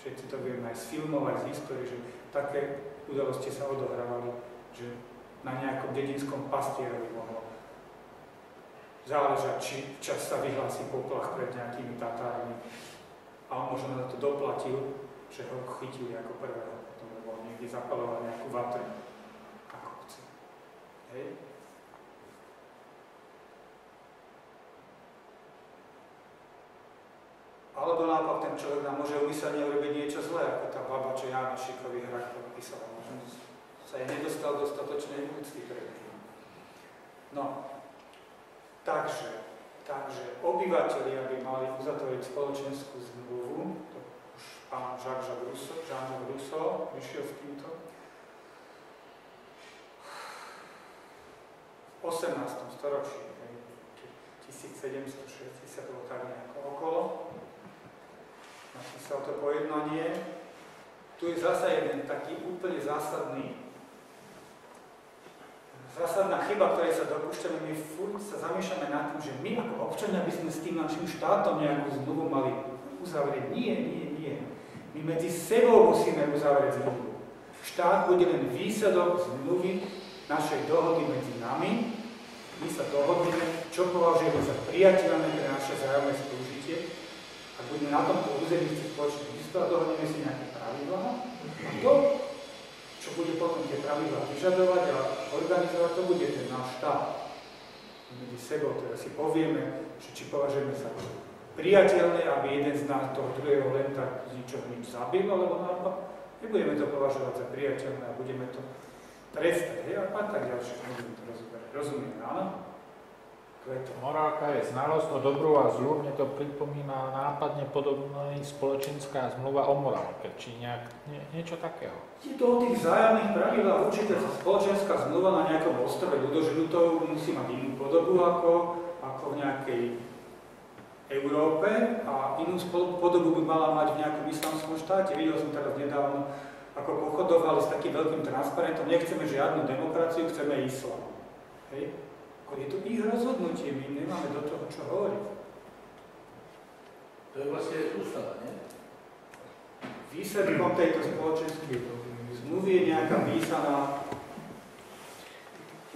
všetci to vieme aj z filmov, aj z histórie, že také udalosti sa odohrávali, že na nejakom dedinskom pastierovi mohlo záležať, či včas sa vyhlási poplach pred nejakými Tatármi. A on možno na to doplatil, že ho chytili ako prvého, potom lebo niekde zapaloval nejakú vatru na kopci. Hej? Alebo naopak ten človek nám môže umyselne urobiť niečo zlé, ako tá baba, čo Jána Šikový hrách podpísala. Možno sa jej nedostal dostatočnej úcty pred tým. No, takže obyvatelia by mali uzatvoriť spoločenskú zmluvu, to už pán Jean-Jacques Rousseau vyšiel s týmto. V 18. storočí, 1760 bolo tak nejako okolo, napísal to pojednanie. Tu je zasa jeden taký úplne zásadná chyba, ktorej sa dopúšťame. My furt sa zamýšľame nad tým, že my ako občania by sme s tým našim štátom nejakú zmluvu mali uzavrieť. Nie. My medzi sebou musíme uzavrieť zmluvu. Štát bude len výsledok zmluvy našej dohody medzi nami. My sa dohodneme, čo považujeme za priateľné pre naše vzájomné spolužitie. Ak budeme na tomto území chcieť spoločne existovať, dohodneme si nejaké pravidlá. A to, čo bude potom tie pravidlá vyžadovať a organizovať, to bude ten náš štát. Medzi sebou teda si povieme, že či považujeme sa priateľné, aby jeden z nás toho druhého len tak z ničoho nič zabil, alebo naopak nebudeme to považovať za priateľné a budeme to trestať. A tak ďalšie, môžeme to rozoberať. Rozumieme, áno? Morálka je znalosť o dobru a zlu. Mne to pripomína nápadne podobná spoločenská zmluva o morálke, či niečo takého. Je to o tých vzájomných pravidlách. Určite spoločenská zmluva na nejakom ostrove ľudožľutov musí mať inú podobu ako v nejakej Európe a inú podobu by mala mať v nejakom islamskom štáte. Videl som teraz nedávno, ako pochodovali s takým veľkým transparentom. Nechceme žiadnu demokraciu, chceme islám. Hej? Je to ich rozhodnutie, my nemáme do toho, čo hovoriť. To je vlastne ústava, nie? Výsledkom tejto spoločenskej zmluvy je nejaká písaná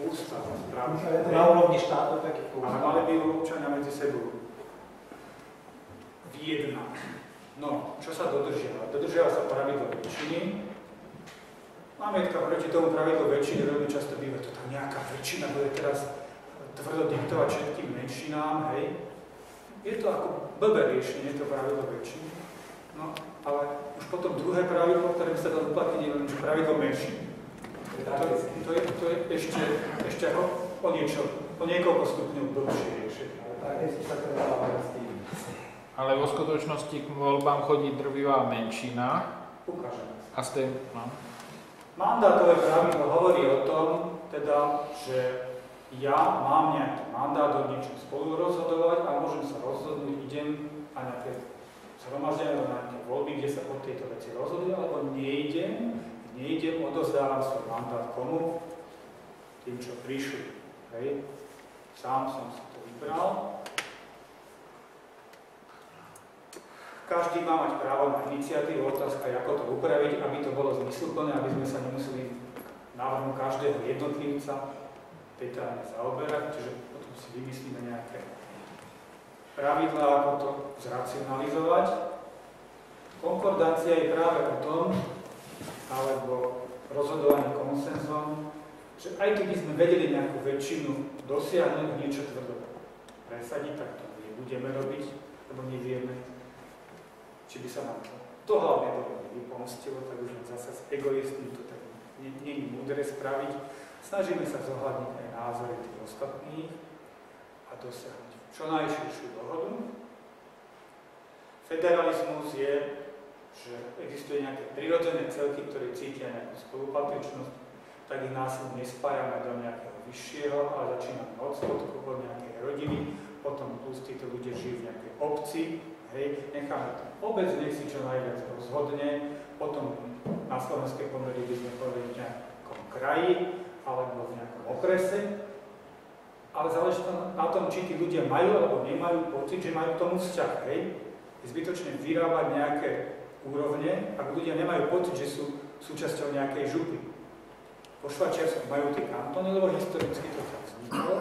ústava. Na úrovni štátu takých ústav. Ale mali by občania medzi sebou vyjednať. No, čo sa dodržiava? Dodržiava sa pravidlo väčšiny. Námietka proti tomu pravidlo väčšiny veľmi často býva to tam nejaká väčšina, bude teraz tvrdo diktovať všetkým menšinám, hej. Je to ako blbé riešenie, to pravidlo väčšiny. No, ale už potom druhé pravidlo, ktoré by sa dalo uplatniť, je len pravidlo menšiny. To je ešte ako o niekoľko stupňov dlhšie riešenie. Ale vo skutočnosti k voľbám chodí drvivá menšina. Ukážeme. A s tým, no. Mandátové pravidlo hovorí o tom, teda, že ja mám nejaký mandát o niečom spolu rozhodovať a môžem sa rozhodnúť, idem a nejaké zhromaždenie na nejaké voľby, kde sa o tejto veci rozhodujú, alebo neidem, odovzdávam svoj mandát komu? Tým, čo prišli. Hej. Sám som si to vybral. Každý má mať právo na iniciatívu, otázka je, ako to upraviť, aby to bolo zmysluplné, aby sme sa nemuseli návrhu každého jednotlivca detailne zaoberať, čiže potom si vymyslíme nejaké pravidlá, ako to zracionalizovať. Konkordancia je práve o tom, alebo rozhodovanie konsenzom, že aj keby sme vedeli nejakú väčšinu dosiahnuť, niečo tvrdo presadiť, tak to nebudeme robiť, lebo nevieme, či by sa nám to hlavne dobre vypomstilo, tak už zase s egoistmi to tak nie je múdre spraviť. Snažíme sa zohľadniť aj názory tých ostatných a dosiahnuť čo najširšiu dohodu. Federalizmus je, že existuje nejaké prirodzené celky, ktoré cítia nejakú spolupatričnosť, tak ich násilne nespájame do nejakého vyššieho, ale začíname od spodku, od nejakej rodiny, potom plus títo ľudia žijú v nejakej obci, hej, necháme tam obec, nech si čo najviac rozhodne, potom na slovenskej pomery by sme povedali v nejakom kraji, alebo v nejakom okrese, ale záleží to na tom, či tí ľudia majú alebo nemajú pocit, že majú k tomu vzťah, hej? Zbytočne vyrábať nejaké úrovne, ak ľudia nemajú pocit, že sú súčasťou nejakej župy. Po Švajčiarsku majú tie kantóny, lebo historicky to tak vzniklo.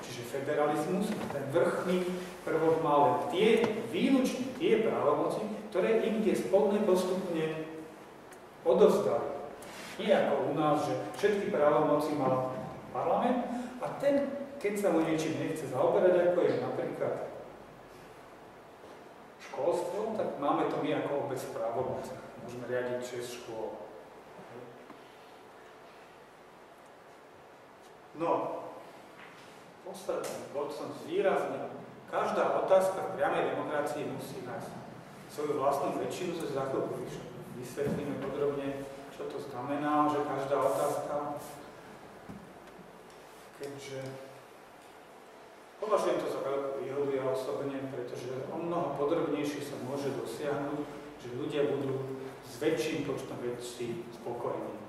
Čiže federalizmus, ten vrchný prvok má len výlučne tie právomoci, ktoré im tie spodné postupne odovzdali. Nie ako u nás, že všetky právomoci má parlament a ten, keď sa mu niečím nechce zaoberať, ako je napríklad školstvo, tak máme to my ako obec v právomociach. Môžeme riadiť 6 škôl. No, posledný bod som zvýraznil. Každá otázka v priamej demokracii musí nájsť svoju vlastnú väčšinu, čo za chvíľku vysvetlíme podrobne, čo to znamená, že každá otázka, keďže považujem to za veľkú výhodu ja osobne, pretože o mnoho podrobnejšie sa môže dosiahnuť, že ľudia budú s väčším počtom vecí spokojní.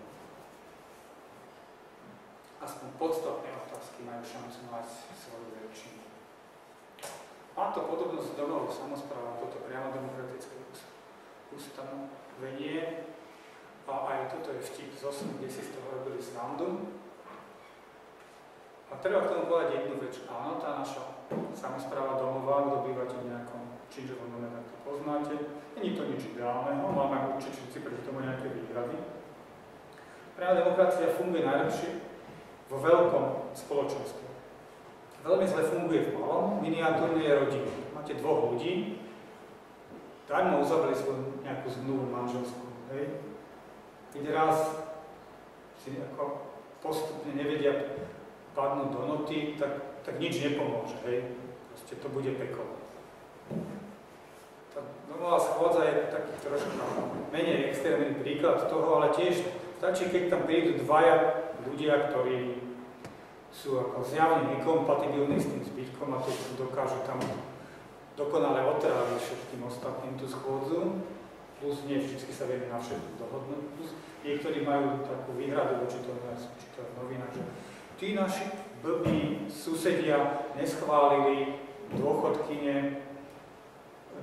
Aspoň podstatné otázky majú šancu mať svoju väčšinu. Má to podobnosť s domovou samospráva, toto priamo demokratické ustanovenie. A aj toto je vtip z 8, kde si z toho robili srandu. A treba k tomu povedať jednu vec. Áno, tá naša samospráva domová, kto bývate v nejakom Činžovom dome, tak to poznáte. Není to nič ideálneho, máme určite všetci proti tomu nejaké výhrady. Priama demokracia funguje najlepšie vo veľkom spoločenstve. Veľmi zle funguje v malom, miniatúrnej rodine. Máte 2 ľudí, dajmo uzavreli svoju nejakú zmluvu manželskú, hej? Keď raz si ako postupne nevedia padnúť do noty, tak nič nepomôže, hej? Proste to bude peklo. Tá domová schôdza je taký trošku menej extrémny príklad toho, ale tiež stačí, keď tam prídu 2 ľudia, ktorí sú ako zjavne nekompatibilní s tým zbytkom a to dokážu tam dokonale otráviť všetkým ostatným tú schôdzu. Plus nie vždy sa vieme na všetko dohodnúť. Plus niektorí majú takú výhradu voči tomu, ja som čítal v novinách, že tí naši blbí susedia neschválili dôchodkyne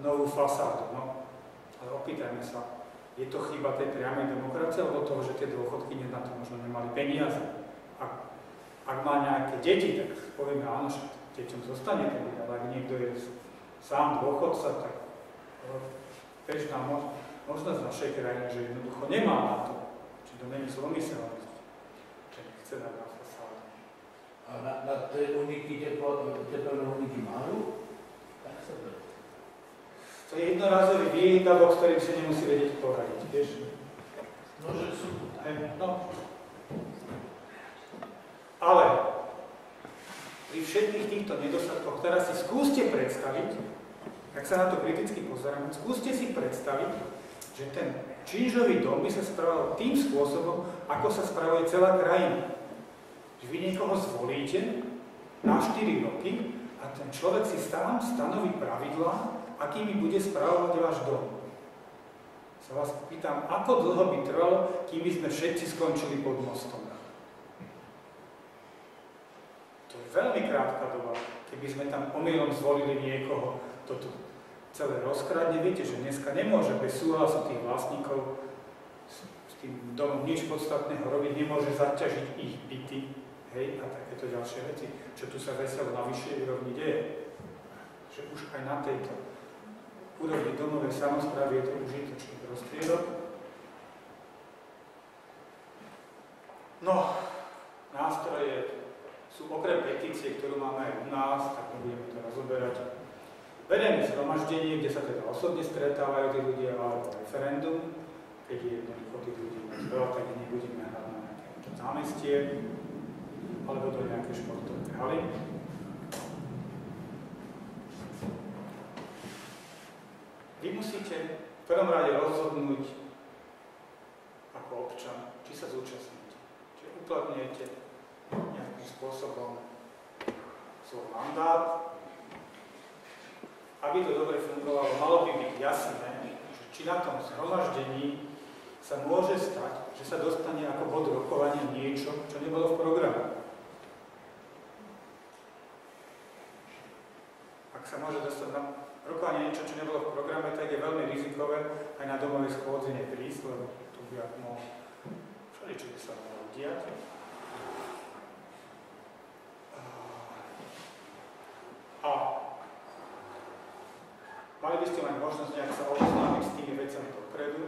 novú fasádu. No, ale opýtajme sa, je to chyba tej priamej demokracie, alebo toho, že tie dôchodkyne na to možno nemali peniaze? Ak má nejaké deti, tak povieme, áno, že deťom zostane ten, ale ak niekto je sám dôchodca, tak bežná možnosť v našej krajine, že jednoducho nemá na to, či to není zlomyselnosť, že nechce dať na fasádu. A na tie uniky, teplné uniky majú? Tak sa to. To je jednorazový výdavok, s ktorým si nemusí vedieť poradiť, vieš? No, že sú. No. Ale pri všetkých týchto nedostatkoch teraz si skúste predstaviť, ak sa na to kriticky pozeráme, skúste si predstaviť, že ten činžový dom by sa spravoval tým spôsobom, ako sa spravuje celá krajina. Že vy niekoho zvolíte na 4 roky a ten človek si sám stanoví pravidlá, akými bude spravovať váš dom. Sa vás pýtam, ako dlho by trvalo, kým by sme všetci skončili pod mostom? To je veľmi krátka doba, keby sme tam omylom zvolili niekoho, toto celé rozkradne. Viete, že dneska nemôže bez súhlasu tých vlastníkov s tým domom nič podstatného robiť, nemôže zaťažiť ich byty, hej, a takéto ďalšie veci, čo tu sa veselo na vyššej úrovni deje. Že už aj na tejto úrovni domovej samosprávy je to užitočný prostriedok. No, nástroje sú okrem petície, ktorú máme aj u nás, tak nebudeme to rozoberať. Verejné zhromaždenie, kde sa teda osobne stretávajú tí ľudia, alebo referendum, keď je jednoducho tých ľudí veľa, tak nebudeme hrať na nejaké námestie, alebo do nejaké športové haly. Vy musíte v prvom rade rozhodnúť ako občan, či sa zúčastníte, či uplatňujete nejakým spôsobom svoj mandát. Aby to dobre fungovalo, malo by byť jasné, že či na tom zhromaždení sa môže stať, že sa dostane ako bod rokovania niečo, čo nebolo v programe. Ak sa môže dostať rokovanie niečo, čo nebolo v programe, tak je veľmi rizikové aj na domovej schôdzi neprísť, lebo tu by ak mohol všeličo by sa mohlo diať. A mali by ste mať možnosť nejak sa oboznámiť s tými vecami dopredu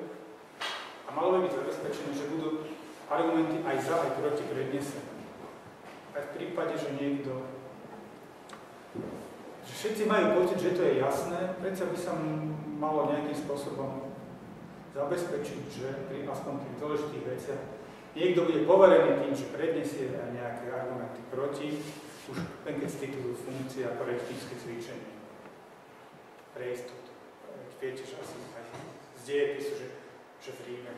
a malo by byť zabezpečené, že budú argumenty aj za, aj proti prednesené. Aj v prípade, že niekto... že všetci majú pocit, že to je jasné, predsa by sa malo nejakým spôsobom zabezpečiť, že pri aspoň tých dôležitých veciach niekto bude poverený tým, že predniesie aj nejaké argumenty proti, už len keď z titulu funkcie ako rečnícke cvičenie. Pre istotu. Viete, že asi aj z dejepisu, že v Ríme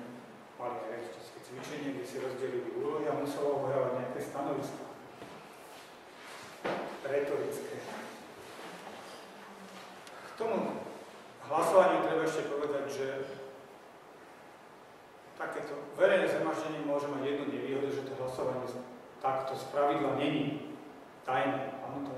mali aj rečnícke cvičenie, kde si rozdelili úlohy a muselo obhajovať nejaké stanovisko. Retorické. K tomu hlasovaniu treba ešte povedať, že takéto verejné zhromaždenie môže mať jednu nevýhodu, že to hlasovanie takto spravidla není tajné. Áno, to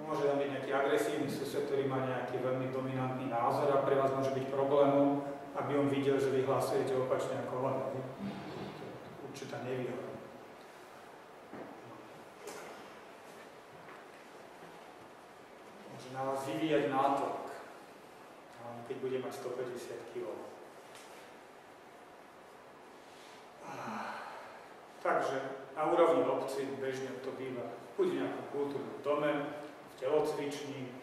môže tam byť nejaký agresívny sused, ktorý má nejaký veľmi dominantný názor a pre vás môže byť problémom, aby on videl, že vy hlasujete opačne ako on. To je určitá nevýhoda. Môže na vás vyvíjať nátlak, keď bude mať 150 kg. Takže na úrovni obci bežne to býva buď v nejakom kultúrnom dome, v telocvični.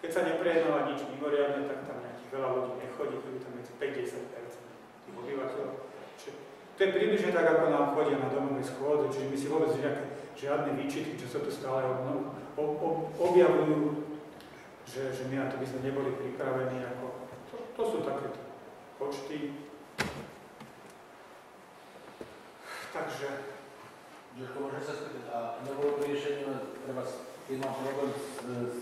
Keď sa neprejednáva nič mimoriadne, tak tam nejakých veľa ľudí nechodí, chodí tam medzi 5-10% tých obyvateľov. To je približne tak, ako nám chodia na domovej schôdze, čiže my si vôbec žiadne výčitky, čo sa tu stále objavujú, že my na to by sme neboli pripravení. To sú takéto počty. Takže... Ďakujem, môžem sa spýtať, a nebolo riešenie, treba, keď mám problém s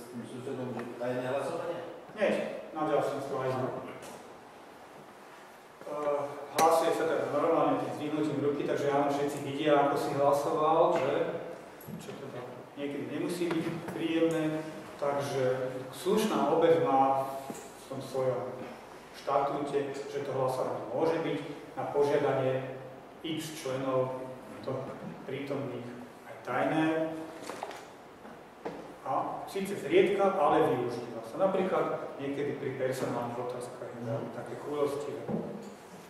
tým susedom, že tajné hlasovanie? Nie, naďal som to aj znal. Hlasuje sa tak normálne tým zdvihnutím ruky, takže áno, všetci vidia, ako si hlasoval, že? Čo teda niekedy nemusí byť príjemné, takže slušná obeť má v tom svojom štatúte, že to hlasovanie môže byť na požiadanie x členov prítomných aj tajné a síce zriedka, ale využíva sa. Napríklad niekedy pri personálnych otázkach také chulosti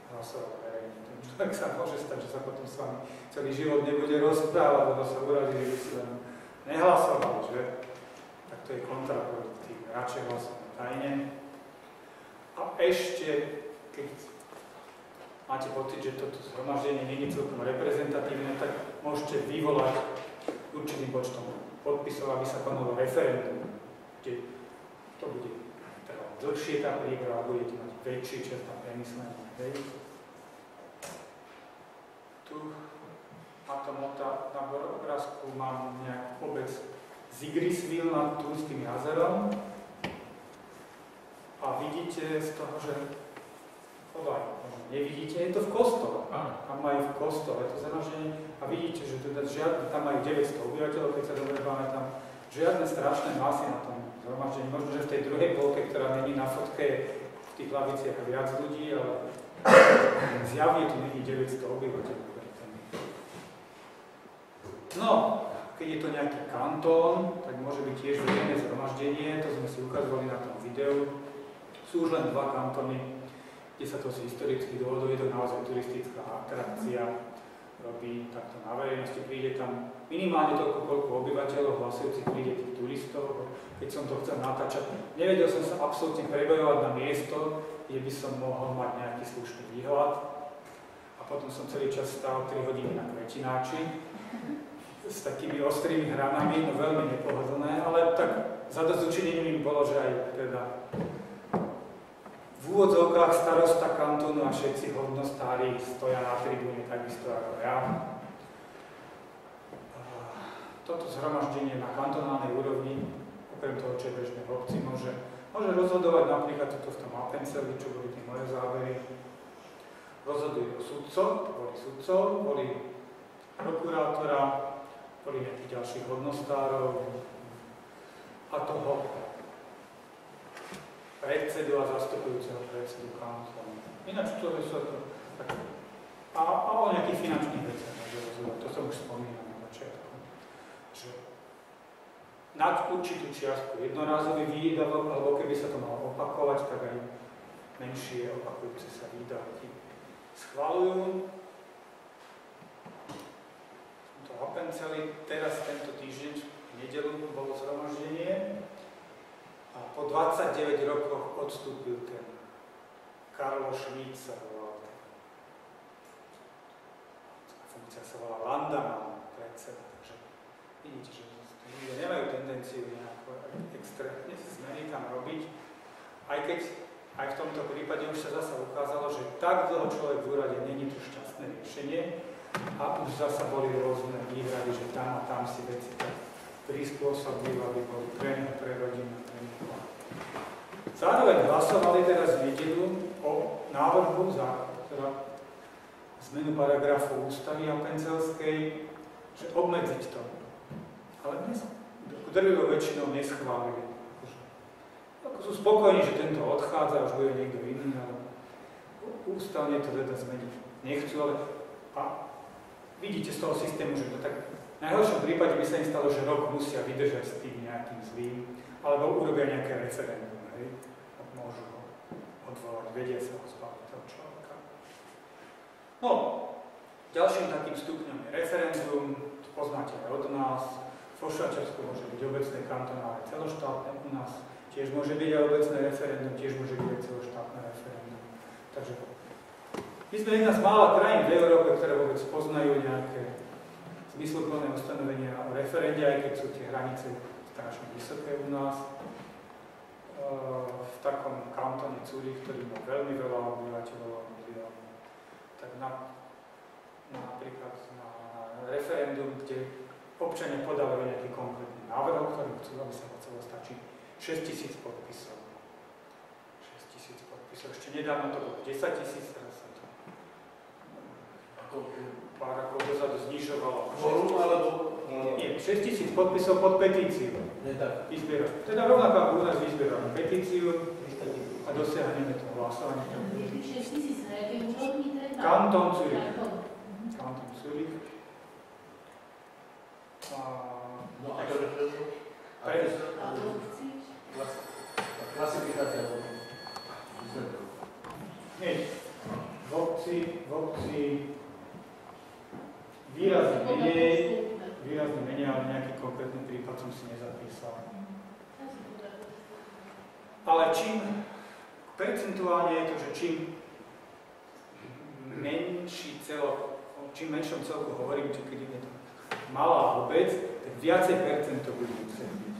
hlasovať verejne. Tak sa môže stať, že sa potom s vami celý život nebude rozprávať, lebo sa urazí, že by si len nehlasoval, že? Tak to je kontraproduktívne. Radšej hlasovať tajne. A ešte, keď máte pocit, že toto zhromaždenie nie je celkom reprezentatívne, tak môžete vyvolať určitým počtom podpisov, aby sa konalo referendum, kde to bude trvať dlhšie tá príprava, budete mať väčší čas na premyslenie. Tu na tom na obrázku mám nejakú obec Zigrisville nad Turským jazerom a vidíte z toho, že nevidíte, je to v kostole. Tam majú v kostole to zhromaždenie a vidíte, že teda žiadne, tam majú 900 obyvateľov, keď sa dobre pamätám, žiadne strašné masy na tom zhromaždení. Možno, že v tej druhej polke, ktorá není na fotke, je v tých hlaviciach viac ľudí, ale zjavne tu není 900 obyvateľov. No, keď je to nejaký kantón, tak môže byť tiež verejné zhromaždenie, to sme si ukazovali na tom videu. Sú už len 2 kantóny, kde sa to z historických dôvodov, je to naozaj turistická atrakcia, robí takto na verejnosti, príde tam minimálne toľko, koľko obyvateľov hlasujúcich príde tých turistov, keď som to chcel natáčať. Nevedel som sa absolútne prebojovať na miesto, kde by som mohol mať nejaký slušný výhľad a potom som celý čas stál 3 hodiny na kvetináči s takými ostrými hranami, no veľmi nepohodlné, ale tak zadozučinením im bolo, že aj teda v úvodzovkách starosta kantónu a všetci hodnostári stoja na tribúne takisto ako ja. Toto zhromaždenie na kantonálnej úrovni, okrem toho, čo je bežné v obci, môže rozhodovať napríklad toto v tom Appenzeli, čo boli tie moje zábery. Rozhodujú sudcov, volí prokurátora, volí nejakých ďalších hodnostárov a toho predsedu a zastupujúceho predsedu kantonu. Ináč to sú také. A o nejakých finančných veciach, to som už spomínal na začiatku. Že nad určitú čiastku jednorázový výdavok, alebo keby sa to malo opakovať, tak aj menšie opakujúce sa výdavky schvaľujú. To Appenceli teraz tento týždeň, v nedeľu, bolo zhromaždenie a po 29 rokoch odstúpil ten Karlo Schmidt sa volal. Funkcia sa volá Landana, predseda, takže vidíte, že ľudia nemajú tendenciu nejako extrémne zmeny tam robiť, aj keď aj v tomto prípade už sa zasa ukázalo, že tak dlho človek v úrade není to šťastné riešenie a už zasa boli rôzne výhrady, že tam a tam si veci tak prispôsobili, aby boli pre neho, pre rodinu, pre neho. Zároveň hlasovali teraz v nedeľu o návrhu zákona, zmenu paragrafu ústavy Appenzelskej, že obmedziť to. Ale dnes drvivou väčšinou neschválili. Ako sú spokojní, že tento odchádza, už bude niekto iný, ale ústavne to teda zmeniť nechcú, ale a vidíte z toho systému, že to tak v najhoršom prípade by sa im stalo, že rok musia vydržať s tým nejakým zlým, alebo urobia nejaké referendum, hej? A môžu ho odvolať, vedia sa ho zbaviť toho človeka. No, ďalším takým stupňom je referendum, to poznáte aj od nás, v Švajčiarsku môže byť obecné, kantonálne, celoštátne, u nás tiež môže byť aj obecné referendum, tiež môže byť aj celoštátne referendum. Takže my sme jedna z mála krajín v Európe, ktoré vôbec poznajú nejaké zmysluplné ustanovenia o referende, aj keď sú tie hranice strašne vysoké u nás. V takom kantone Zürich, ktorý má veľmi veľa obyvateľov, tak napríklad na referendum, kde občania podávajú nejaký konkrétny návrh, ktorý chcú, aby sa chcelo stačiť 6 000 podpisov. 6 000 podpisov. Ešte nedávno to bolo 10 000, teraz sa to pár rokov dozadu znižovalo. Kvorum alebo... Nie, 6 000 podpisov pod petíciu. Vyzbierať. Teda rovnako ako u nás vyzbierame petíciu a dosiahneme to hlasovanie. 6 000 na jakej úrovni teda? Kanton Zürich. Kanton Zürich. No a to referendum? Klasifikácia výsledkov. Nie. V obci výrazne menej, ale nejaký konkrétny prípad som si nezapísal. Ale čím percentuálne je to, že čím menšom celku hovorím, či keď je to malá obec, tak viacej percento bude musieť byť.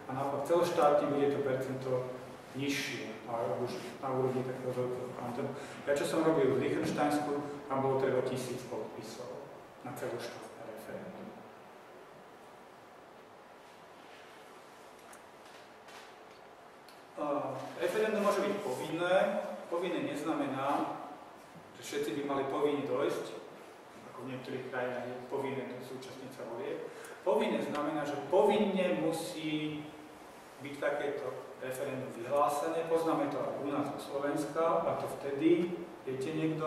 A naopak celoštátne bude to percento nižšie, a už na úrovni takého veľkého kantonu. Ja čo som robil v Liechtensteinsku, tam bolo treba 1000 podpisov na celoštátne referendum. Referendum môže byť povinné. Povinné neznamená, že všetci by mali povinne dojsť, ako v niektorých krajinách je povinné zúčastniť sa volieb. Povinné znamená, že povinne musí byť takéto referendum vyhlásené. Poznáme to aj u nás zo Slovenska, a to vtedy, viete niekto?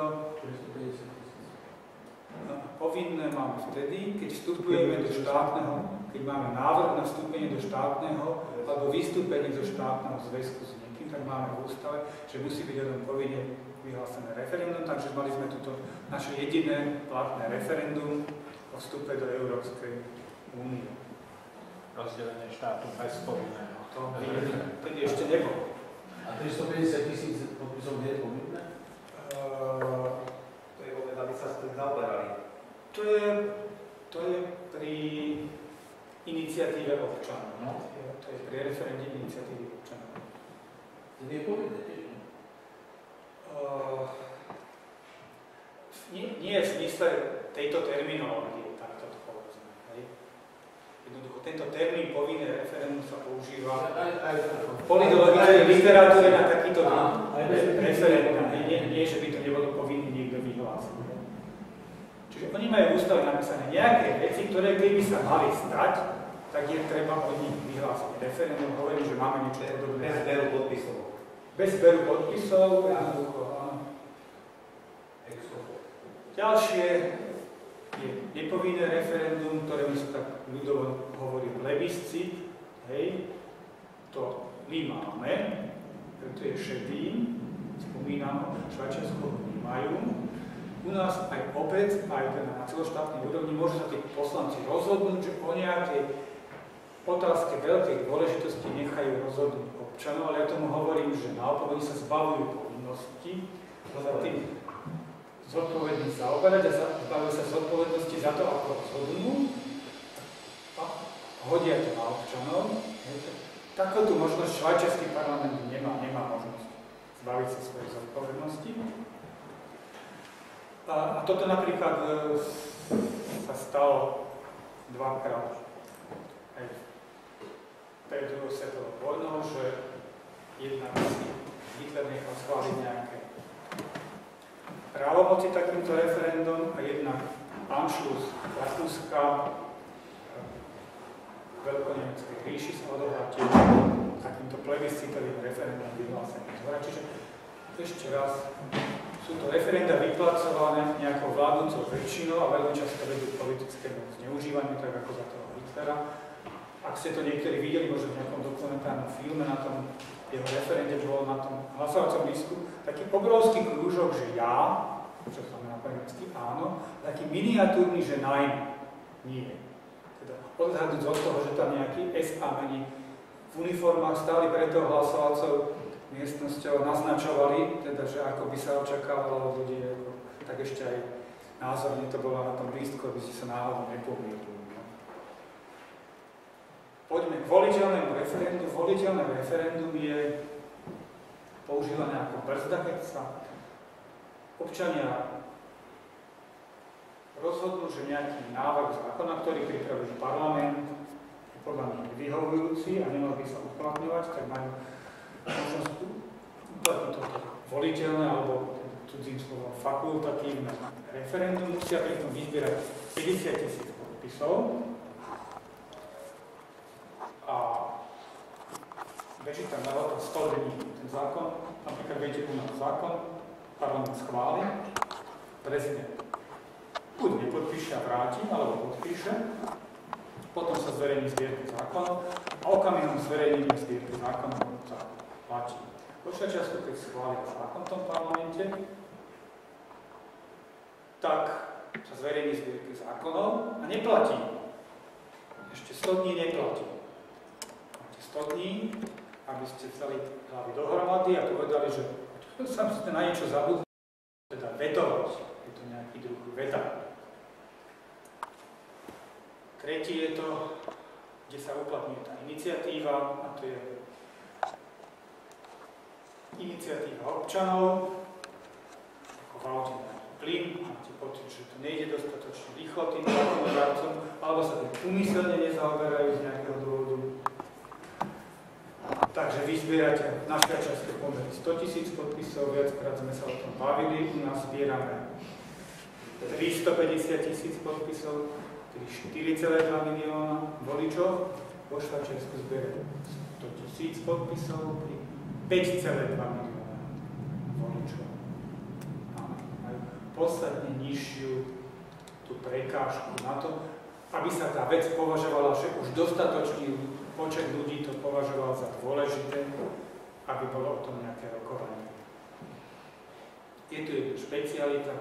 Povinné máme vtedy, keď vstupujeme do štátneho, keď máme návrh na vstúpenie do štátneho alebo vystúpenie zo štátneho zväzku s niekým, tak máme v ústave, že musí byť jeden povinne vyhlásené referendum, takže mali sme toto naše jediné platné referendum o vstupe do Európskej únie. Rozdelenie štátu bez povinného. To vtedy ešte nebolo. A 350 000 podpisov nie je povinné? To je vôbec, aby sa s tým zaoberali. To je pri iniciatíve občanov. No? To je pri referende iniciatívy občanov. To nie je povinné tiež? Nie v zmysle tejto terminológie, takto to povedzme. Jednoducho, tento termín povinné referendum sa používa v politologickej literatúre na takýto referendum. Nie, že by to nebolo povinný niekto vyhlásiť. Čiže oni majú v ústave napísané nejaké veci, ktoré keby sa mali stať, tak je treba od nich vyhlásiť. Referendum hovorí, že máme niečo podobné. Bez zberu podpisov. bez zberu podpisov, jednoducho, áno. Ďalšie je nepovinné referendum, ktorému sa tak ľudovo hovorí plebiscit, hej, to my máme, preto je šedý, spomínam, Švajčiarsko ho nemajú. U nás aj obec, aj na celoštátnej úrovni môžu sa tí poslanci rozhodnúť, že o nejakej otázke veľkej dôležitosti nechajú rozhodnúť občanov, ale ja tomu hovorím, že naopak oni sa zbavujú povinnosti, za tým zodpovední zaoberať a zbavujú sa zodpovednosti za to, ako rozhodnú a hodia to na občanov. Takúto možnosť švajčiarsky parlament nemá možnosť zbaviť sa svojej zodpovednosti. A toto napríklad sa stalo dvakrát aj pred druhou svetovou vojnou, že jednak si Hitler nechal schváliť nejaké právomoci takýmto referendum a jednak Anschluss Rakúska Veľkonemeckej ríši sa odohrá tiež takýmto plebiscitovým referendum vyhlásením zhora. Čiže ešte raz, sú to referenda vypracované nejakou vládnúcou väčšinou a veľmi často vedú politickému zneužívaniu, tak ako za toho Hitlera. Ak ste to niektorí videli, možno v nejakom dokumentárnom filme na tom jeho referende, bolo na tom hlasovacom lístku taký obrovský krúžok, že ja, čo znamená po nemecky áno, taký miniatúrny, že nein, nie. Teda odhľadnúť od toho, že tam nejakí SA meni v uniformách stáli pred tou hlasovacou miestnosťou, naznačovali, teda, že ako by sa očakávalo od ľudí, tak ešte aj názorne to bolo na tom lístku, aby ste sa náhodou nepomýlili. Poďme k voliteľnému referendu. Voliteľné referendum je používané ako brzda, keď sa občania rozhodnú, že nejaký návrh zákona, ktorý pripraví parlament, je podľa nich vyhovujúci a nemal by sa uplatňovať, tak majú možnosť uplatniť toto voliteľné alebo cudzým slovom fakultatívne referendum. Musia pri tom vyzbierať 50 000 podpisov a beží tam na 100 dní ten zákon. Napríklad viete, u nás zákon, parlament schváli, prezident buď nepodpíše a vráti, alebo podpíše, potom sa zverejní zbierka zákonov a okamihom zverejnenia zbierky zákonov sa platí. Po Švajčiarsku, keď schvália zákon v tom parlamente, tak sa zverejní zbierky zákonov a neplatí. Ešte 100 dní neplatí. Máte 100 dní, aby ste vzali hlavy dohromady a povedali, že sa musíte na niečo zabudnúť, teda vetovať. Je to nejaký druh veta. Tretí je to, kde sa uplatňuje tá iniciatíva, a to je iniciatíva občanov, ako v aute plyn, máte pocit, že to nejde dostatočne rýchlo tým zákonodarcom, alebo sa tým úmyselne nezaoberajú z nejakého dôvodu. Takže vy zbierate na švajčiarske pomery 100 000 podpisov, viackrát sme sa o tom bavili, u nás zbierame 350 000 podpisov, 4,2 milióna voličov, vo Švajčiarsku zbierame 100 000 podpisov, 5,2 milióna voličov. Majú podstatne nižšiu tú prekážku na to, aby sa tá vec považovala, že už dostatočný počet ľudí to považoval za dôležité, aby bolo o tom nejaké rokovanie. Je tu jedna špecialita,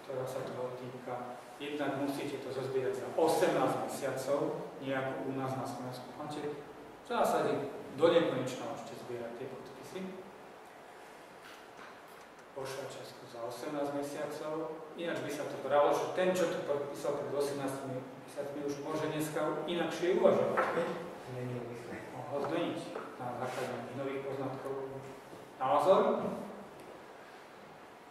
ktorá sa toho týka. Jednak musíte to zozbierať za 18 mesiacov, nie ako u nás na Slovensku. Máte v zásade do nekonečna môžete zbierať tie podpisy. Po Švajčiarsku za 18 mesiacov. Ináč by sa to bralo, že ten, čo to podpísal pred 18 mesiacmi, už môže dneska inakšie uvažovať. Mohol zmeniť na základe nejakých nových poznatkov názor.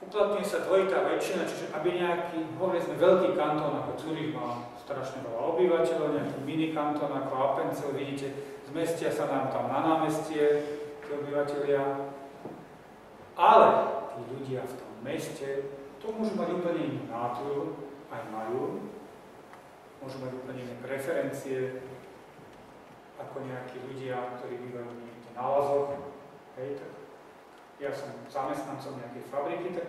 Uplatňuje sa dvojitá väčšina, čiže aby nejaký, hovorili sme, veľký kantón ako Zurich má strašne veľa obyvateľov, nejaký minikantón ako Appenzell, vidíte, zmestia sa nám tam na námestie tí obyvateľia, ale tí ľudia v tom meste, to môžu mať úplne inú náturu, aj majú, môžu mať úplne iné preferencie, ako nejakí ľudia, ktorí bývajú niekde na Lazoch, hej, tak ja som zamestnancom nejakej fabriky, tak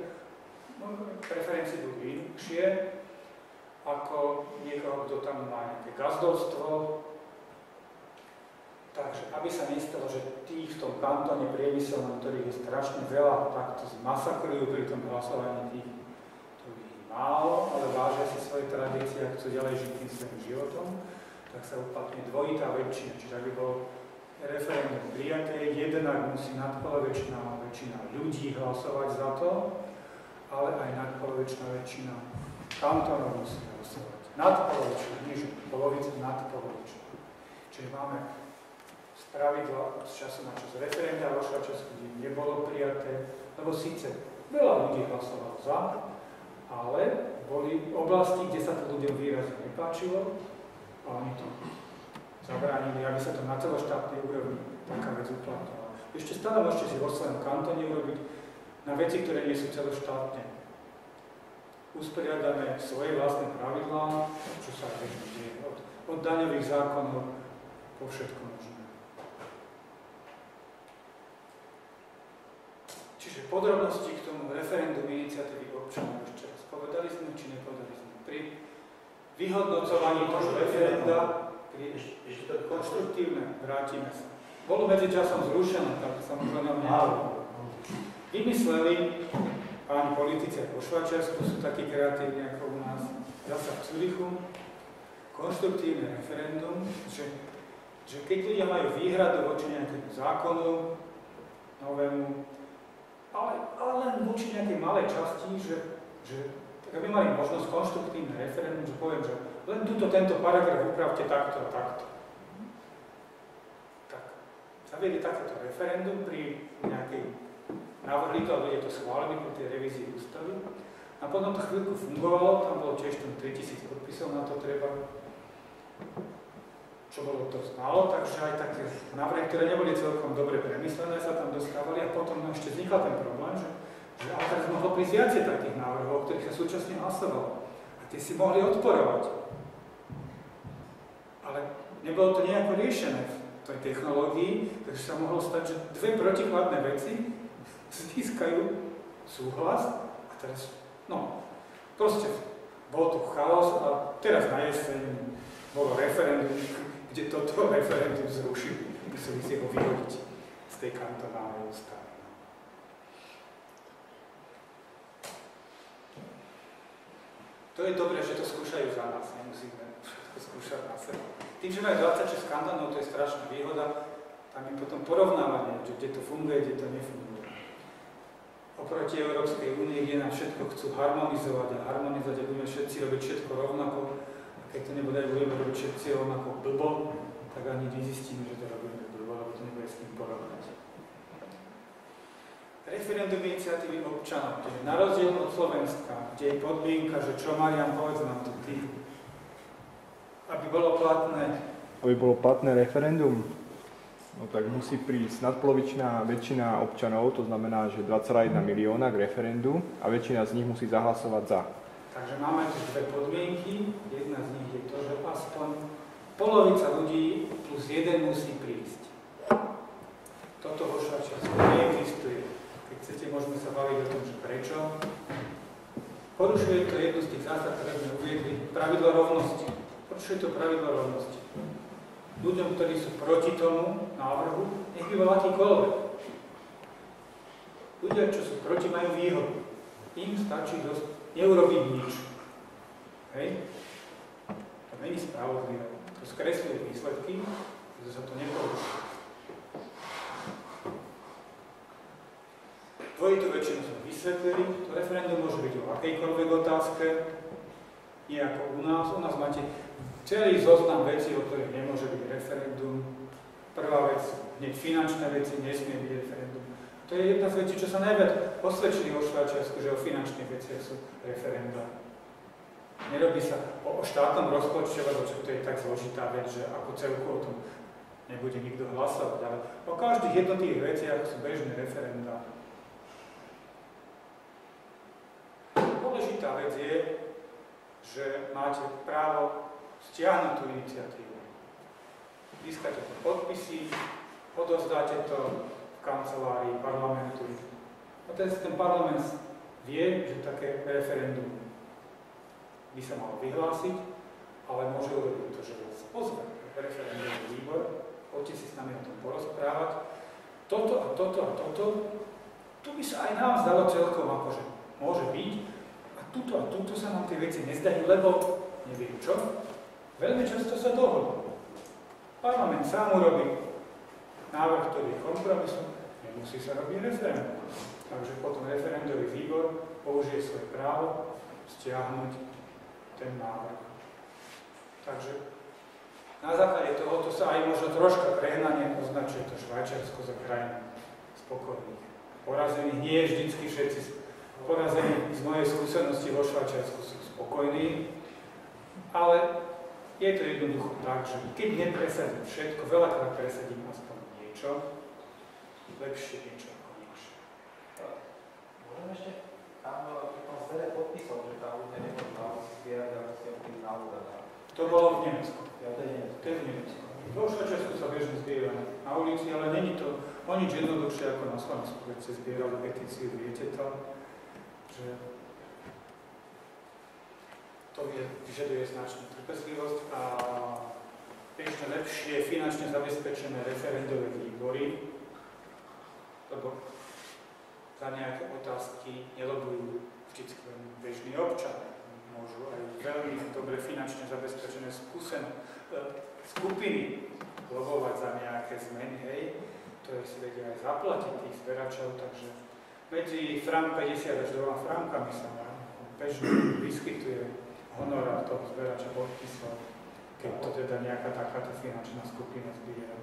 preferencie budú inšie ako niekoho, kto tam má nejaké gazdovstvo. Takže aby sa nestalo, že tí v tom kantóne priemyselnom, ktorých je strašne veľa, tak to zmasakrujú pri tom hlasovaní tých, ktorých je málo, ale vážia si svoje tradície a chcú ďalej žiť tým svojím životom, tak sa uplatňuje dvojitá väčšina. Čiže ak by bolo referendum prijaté, jednak musí nadpolovičná väčšina ľudí hlasovať za to, ale aj nadpolovičná väčšina kantónov musí hlasovať. Nadpolovičná, nie že polovica, nadpolovičná. Čiže máme pravidla z času na čas referenda, vaša čas, kde nebolo prijaté, lebo síce veľa ľudí hlasovalo za, ale boli oblasti, kde sa to ľuďom výrazne nepáčilo a oni to zabránili, aby sa to na celoštátnej úrovni taká vec uplatňovala. Ešte stále môžete si vo svojom kantóne urobiť na veci, ktoré nie sú celoštátne usporiadané svoje vlastné pravidlá, čo sa bežne deje od daňových zákonov po všetko možné. Čiže podrobnosti k tomu referendum iniciatívy občanov ešte raz. Povedali sme, či nepovedali sme. Pri vyhodnocovaní toho referenda, pri konštruktívne, vrátime sa. Bolo medzičasom zrušené, tak samozrejme nehovorilo. Vymysleli páni politici vo Švajčiarsku, sú takí kreatívni ako u nás, zasa v Zürichu, konštruktívne referendum, že keď ľudia majú výhradu voči nejakému zákonu, novému, ale len voči nejakej malej časti, že aby mali možnosť konštruktívne referendum, že poviem, že len tento paragraf upravte takto a takto. Tak, zaviedli takéto referendum pri nejakej, navrhli to, ale je to schválené pri tej revízii ústavy. A potom to chvíľku fungovalo, tam bolo tiež 3000 podpisov na to treba, čo bolo dosť málo, takže aj také návrhy, ktoré neboli celkom dobre premyslené, sa tam dostávali a potom ešte vznikal ten problém, že ale teraz mohlo prísť viacej takých návrhov, o ktorých sa súčasne hlasovalo. A tie si mohli odporovať. Ale nebolo to nejako riešené v tej technológii, takže sa mohlo stať, že dve protikladné veci získajú súhlas a teraz, proste bol tu chaos a teraz na jeseň bolo referendum, kde toto referendum zrušili. Museli si ho vyhodiť z tej kantonálnej ústavy. To je dobré, že to skúšajú za nás, nemusíme všetko skúšať na seba. Tým, že majú 26 kantónov, to je strašná výhoda, tam je potom porovnávanie, že kde to funguje, kde to nefunguje. Oproti Európskej únie, kde nám všetko chcú harmonizovať a budeme všetci robiť všetko rovnako, keď to budeme robiť všetci rovnako blbo, tak ani nezistíme, že to robíme blbo, lebo to nebude s tým porovnať. Referendum iniciatívy občanov, to je na rozdiel od Slovenska, kde je podmienka, že čo Marian, povedz nám to ty, aby bolo platné. Aby bolo platné referendum, tak musí prísť nadpolovičná väčšina občanov, to znamená, že 2,1 milióna k referendu a väčšina z nich musí zahlasovať za. Takže máme tu dve podmienky. Jedna z nich je to, že aspoň polovica ľudí plus jeden musí prísť. Toto vo Švajčiarsku neexistuje. Keď chcete, môžeme sa baviť o tom, že prečo. Porušuje to jednu z tých zásad, ktoré sme uviedli, pravidlo rovnosti. Porušuje to pravidlo rovnosti. Ľuďom, ktorí sú proti tomu návrhu, nech by bol akýkoľvek. Ľudia, čo sú proti, majú výhodu. Im stačí neurobiť nič. Hej? To není spravodlivé. To skresluje výsledky, že sa to neporuší. Dvojitú väčšinu sme vysvetlili. To referendum môže byť o akejkoľvek otázke, nie ako u nás. U nás máte celý zoznam vecí, o ktorých nemôže byť referendum. Prvá vec, hneď finančné veci, nesmie byť referendum. To je jedna z vecí, čo sa najviac osvedčili vo Švajčiarsku, že o finančných veciach sú referenda. Nerobí sa o štátnom rozpočte, lebo to je tak zložitá vec, že ako celku o tom nebude nikto hlasovať, ale o každých jednotlivých veciach sú bežné referenda. Dôležitá vec je, že máte právo stiahnuť tú iniciatívu. Získate to podpisy, odovzdáte to kancelárii parlamentu. A ten parlament vie, že také referendum by sa malo vyhlásiť, ale môže urobiť to, že vás pozve referendum výbor, poďte si s nami o tom porozprávať. Toto a toto a toto, tu by sa aj nám zdalo celkom akože môže byť, a tuto sa nám tie veci nezdajú, lebo neviem čo. Veľmi často sa dohodnú. Parlament sám urobí návrh, ktorý je kompromisom, nemusí sa robiť referendum. Takže potom referendový výbor použije svoje právo stiahnuť ten návrh. Takže na základe tohoto sa aj možno troška prehnane označuje to Švajčiarsko za krajinu spokojných. Porazených nie je vždycky všetci porazení z mojej skúsenosti vo Švajčiarsku sú spokojní, ale je to jednoducho tak, že keď nepresadím všetko, veľakrát presadím aspoň niečo, lepšie niečo ako nič. Môžem ešte tam pri tom zbere podpisov, že tá ľudia nemôžu zbierať, ale si tým na úradách. To bolo v Nemecku. Ja, to je Nemecku. To je v Nemecku. Vo Švajčiarsku sa bežne zbiera na ulici, ale není to o nič jednoduchšie ako na Slovensku, keď ste zbierali petíciu, viete to, že to vyžaduje značnú trpezlivosť a ešte lepšie finančne zabezpečené referendové výbory, lebo za nejaké otázky nelobujú vždy bežní občania. Môžu aj veľmi dobre finančne zabezpečené skupiny lobovať za nejaké zmeny, hej, ktoré si vedia aj zaplatiť tých zberačov, takže medzi frank 50 až 2 frankami sa bežne vyskytuje honorár toho zberača podpisov, keď to teda nejaká takáto finančná skupina zbiera.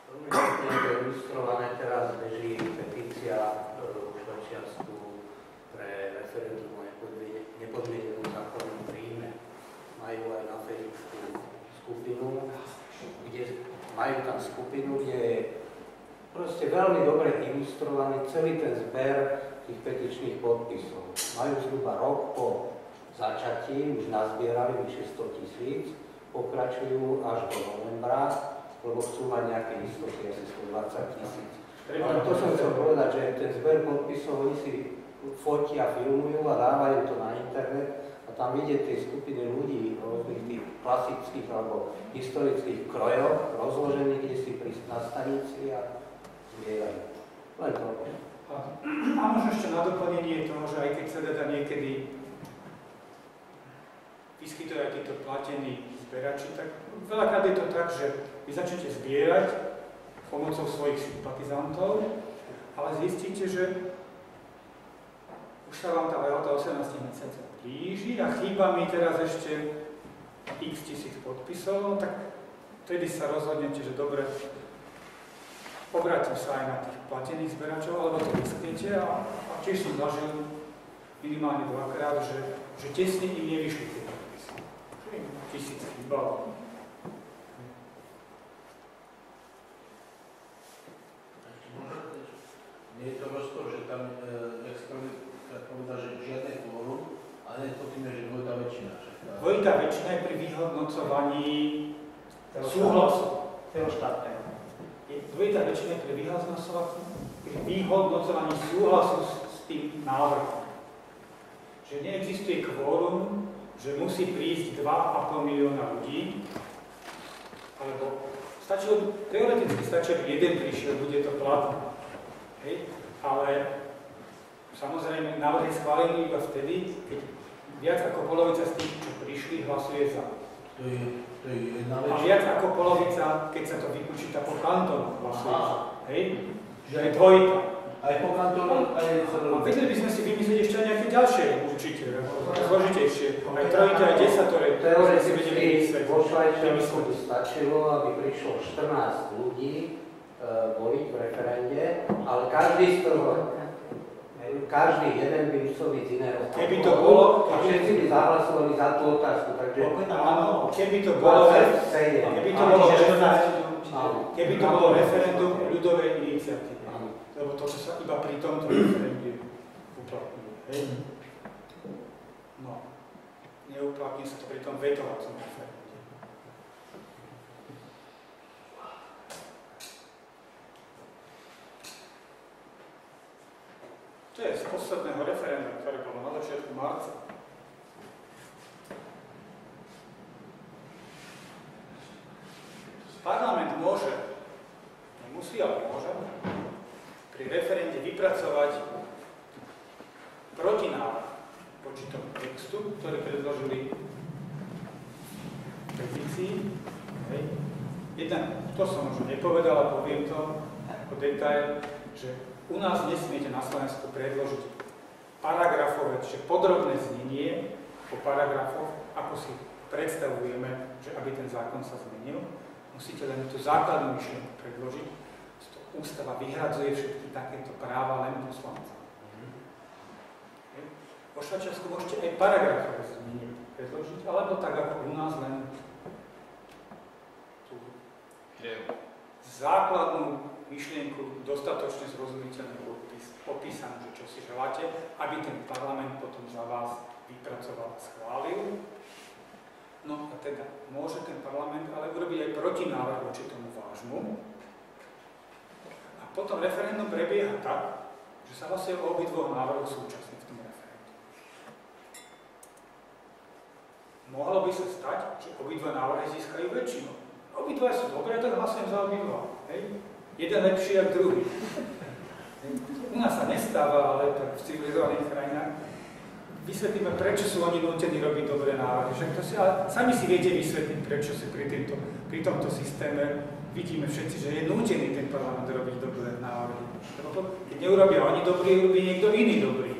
Veľmi pekne je ilustrované, teraz beží petícia v Švajčiarsku pre referendum o nepodmienenom zákonnom príjme. Majú aj na Facebooku skupinu, kde je proste veľmi dobre ilustrovaný celý ten zber tých petičných podpisov. Majú zhruba rok po začatí, už nazbierali vyše 100 000, pokračujú až do novembra, lebo chcú mať nejaké istoty, asi 120 000. Ale to som chcel povedať, že ten zber podpisov oni si fotia, filmujú a dávajú to na internet a tam vidieť tie skupiny ľudí v rôznych tých klasických alebo historických krojoch, rozložených kde si na stanici a zbierajú. Len to. A možno ešte na doplnenie toho, že aj keď sa teda niekedy vyskytujú aj títo platení zberači, tak veľakrát je to tak, že vy začnete zbierať pomocou svojich sympatizantov, ale zistíte, že už sa vám tá lehota 18 mesiacov blíži a chýba mi teraz ešte x tisíc podpisov, tak vtedy sa rozhodnete, že dobre, obrátim sa aj na tých platených zberačov, alebo to vysknete a tiež som zažil minimálne 2-krát, že tesne im nevyšli tie podpisy. Že im 1000 chýbalo. Nie je to rozpor, že tam, jak si povedal, že žiadne kvórum, ale nie to tým, že dvojitá väčšina. Dvojitá väčšina je pri vyhodnocovaní súhlasu. Celoštátneho. Dvojitá väčšina je pri vyhodnocovaní súhlasu s tým návrhom. Že neexistuje kvórum, že musí prísť 2,5 milióna ľudí, alebo teoreticky stačí, aby jeden prišiel, bude to platné. Hej. Ale samozrejme návrh je schválený iba vtedy, keď viac ako polovica z tých, čo prišli, hlasuje za. To je jedna vec. A viac ako polovica, keď sa to vypočíta po kantónoch, hlasuje za. Hej? Že je dvojita. Aj po kantónoch, aj celé. A vedeli by sme si vymyslieť ešte aj nejaké ďalšie určite, zložitejšie. Aj trojité, aj desatore. Teoreticky vo Švajčiarsku by stačilo, aby prišlo 14 ľudí voliť v referende, ale každý jeden by musel byť z iného. Keby to bolo, a všetci by zahlasovali za tú otázku, takže áno, keby to bolo referendum ľudovej iniciatívy. Lebo to, čo sa iba pri tomto referende uplatňuje. No, neuplatňuje sa to pri tom vetovacom referende. referenda, ktoré bolo na začiatku marca. Parlament môže, nemusí, ale môže, pri referende vypracovať protinávrh voči tomu textu, ktorý predložili petícii. Jednak, to som možno nepovedal, ale poviem to ako detail, že u nás nesmiete na Slovensku predložiť paragrafové, čiže podrobné znenie po paragrafoch, ako si predstavujeme, že aby ten zákon sa zmenil. Musíte len tú základnú myšlienku predložiť. Ústava vyhradzuje všetky takéto práva len poslancom. Vo Švajčiarsku môžete aj paragrafové znenie predložiť, alebo tak ako u nás len tú základnú myšlienku dostatočne zrozumiteľne opísanú, že čo si želáte, aby ten parlament potom za vás vypracoval a schválil. No a teda môže ten parlament ale urobiť aj protinávrh voči tomu vášmu. A potom referendum prebieha tak, že sa hlasuje o obidvoch návrhoch súčasne v tom referendu. Mohlo by sa stať, že obidva návrhy získajú väčšinu. Obidva sú dobré, tak hlasujem za obidva. Jeden lepší ako druhý. U nás sa nestáva, ale tak v civilizovaných krajinách vysvetlíme, prečo sú oni nútení robiť dobré návrhy. Ale sami si viete vysvetliť, prečo si pri tomto systéme vidíme všetci, že je nútený ten parlament robiť dobré návrhy. Keď neurobia oni dobrý, urobí niekto iný dobrý.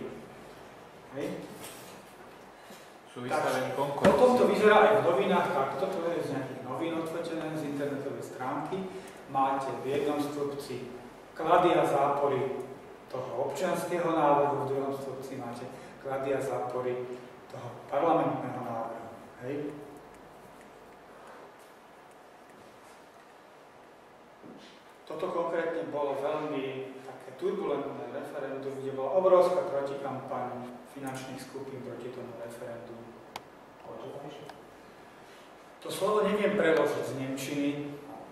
Potom to vyzerá aj v novinách takto, to je z nejakých novín odfotené, z internetovej stránky. Máte v jednom stĺpci klady a zápory toho občianskeho návrhu, v druhom stĺpci máte klady a zápory toho parlamentného návrhu. Toto konkrétne bolo veľmi také turbulentné referendum, kde bola obrovská protikampaň finančných skupín proti tomu referendu. To slovo neviem preložiť z nemčiny,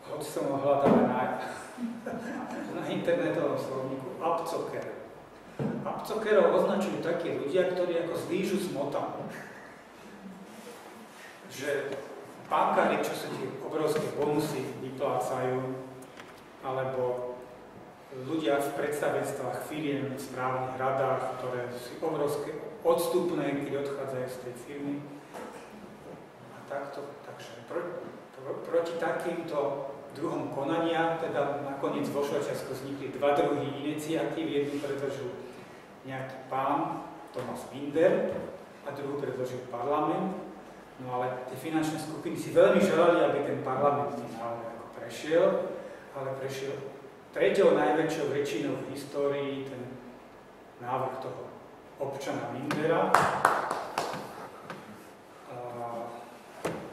hoď som ho hľadal na internetovom slovníku Abzocker. Abzockerov označujú takí ľudia, ktorí ako zlížu smotanu. Že bankári, čo sa tie obrovské bonusy vyplácajú, alebo ľudia v predstavenstvách firiem, v správnych radách, ktoré sú obrovské odstupné, keď odchádzajú z tej firmy. A takto, takže proti takýmto druhom konania, teda nakoniec vo Švajčiarsku vznikli dva druhy iniciatív, jednu predložil nejaký pán, Thomas Minder, a druhú predložil parlament. No ale tie finančné skupiny si veľmi želali, aby ten parlament tým návrh prešiel, ale prešiel treťou najväčšou väčšinou v histórii ten návrh toho občana Mindera.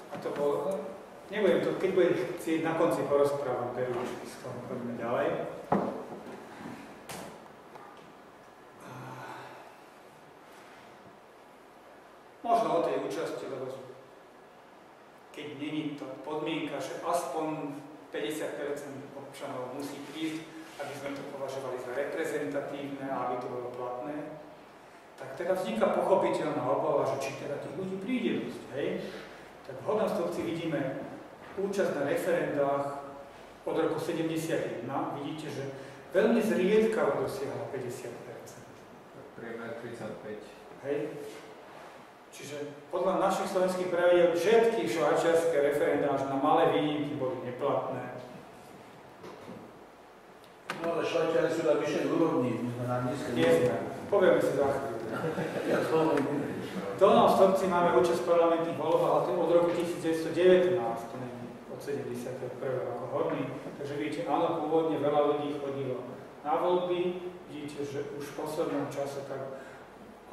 A to bolo, nebudem to, keď budem chcieť, na konci porozprávam, perúčky, z toho poďme ďalej. Možno o tej účasti, lebo keď není to podmienka, že aspoň 50% občanov musí prísť, aby sme to považovali za reprezentatívne a aby to bolo platné, tak teda vzniká pochopiteľná obava, že či teda tých ľudí príde dosť, hej? Tak v hodnom stĺpci vidíme účasť na referendách od roku 71. Vidíte, že veľmi zriedka dosiahla 50%. Priemer 35. Hej? Čiže podľa našich slovenských pravidiel všetky švajčiarske referendá až na malé výnimky boli neplatné. No ale Švajčiari sú na vyššej úrovni, my sme na nízkej úrovni. Povieme si za chvíľu. Ja slovom. V dolnom stĺpci máme účasť v parlamentných voľbách, ale to je od roku 1919, to nie od 71. ako horný. Takže vidíte, áno, pôvodne veľa ľudí chodilo na voľby, vidíte, že už v poslednom čase tak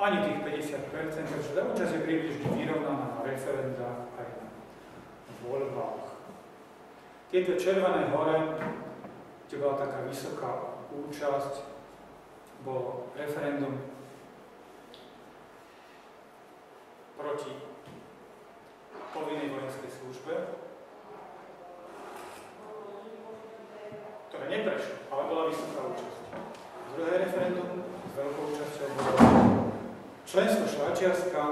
ani tých 50%, takže tá účasť je približne vyrovnaná na referendách aj na voľbách. Tieto Červené hore, kde bola taká vysoká účasť, bolo referendum proti povinnej vojenskej službe, ktoré neprešlo, ale bola vysoká účasť. Druhé referendum s veľkou účasťou bolo členstvo Švajčiarska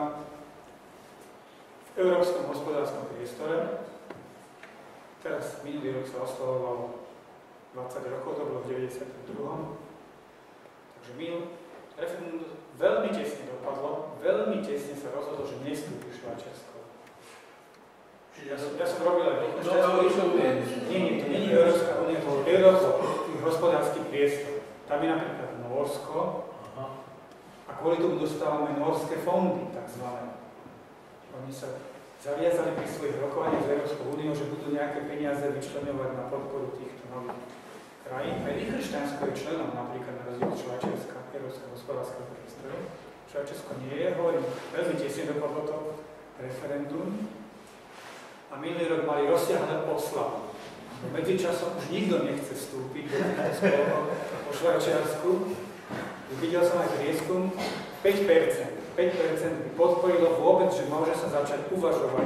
v Európskom hospodárskom priestore. Teraz minulý rok sa oslavovalo 20 rokov, to bolo v 92. Takže referendum veľmi tesne dopadlo, veľmi tesne sa rozhodlo, že nestúpi Švajčiarsko. Ja som robil aj Liechtensteinsku. Nie, to nie je Európska únia, to je Európsky hospodársky priestor. Tam je napríklad Nórsko a kvôli tomu dostávame nórske fondy, takzvané. Oni sa zaviazali pri svojich rokovaniach s Európskou úniou, že budú nejaké peniaze vyčleňovať na podporu týchto nových krajín. Aj Liechtensteinsko je členom napríklad na rozdiel od Švajčiarska, Európskeho hospodárskeho priestoru. Švajčiarsko nie je, hovorím, veľmi tesne dopadlo to referendum. A minulý rok mali rozsiahle oslavu. Medzičasom už nikto nechce vstúpiť do týchto spolkov po Švajčiarsku. Videl som aj prieskum, 5% by podporilo vôbec, že môže sa začať uvažovať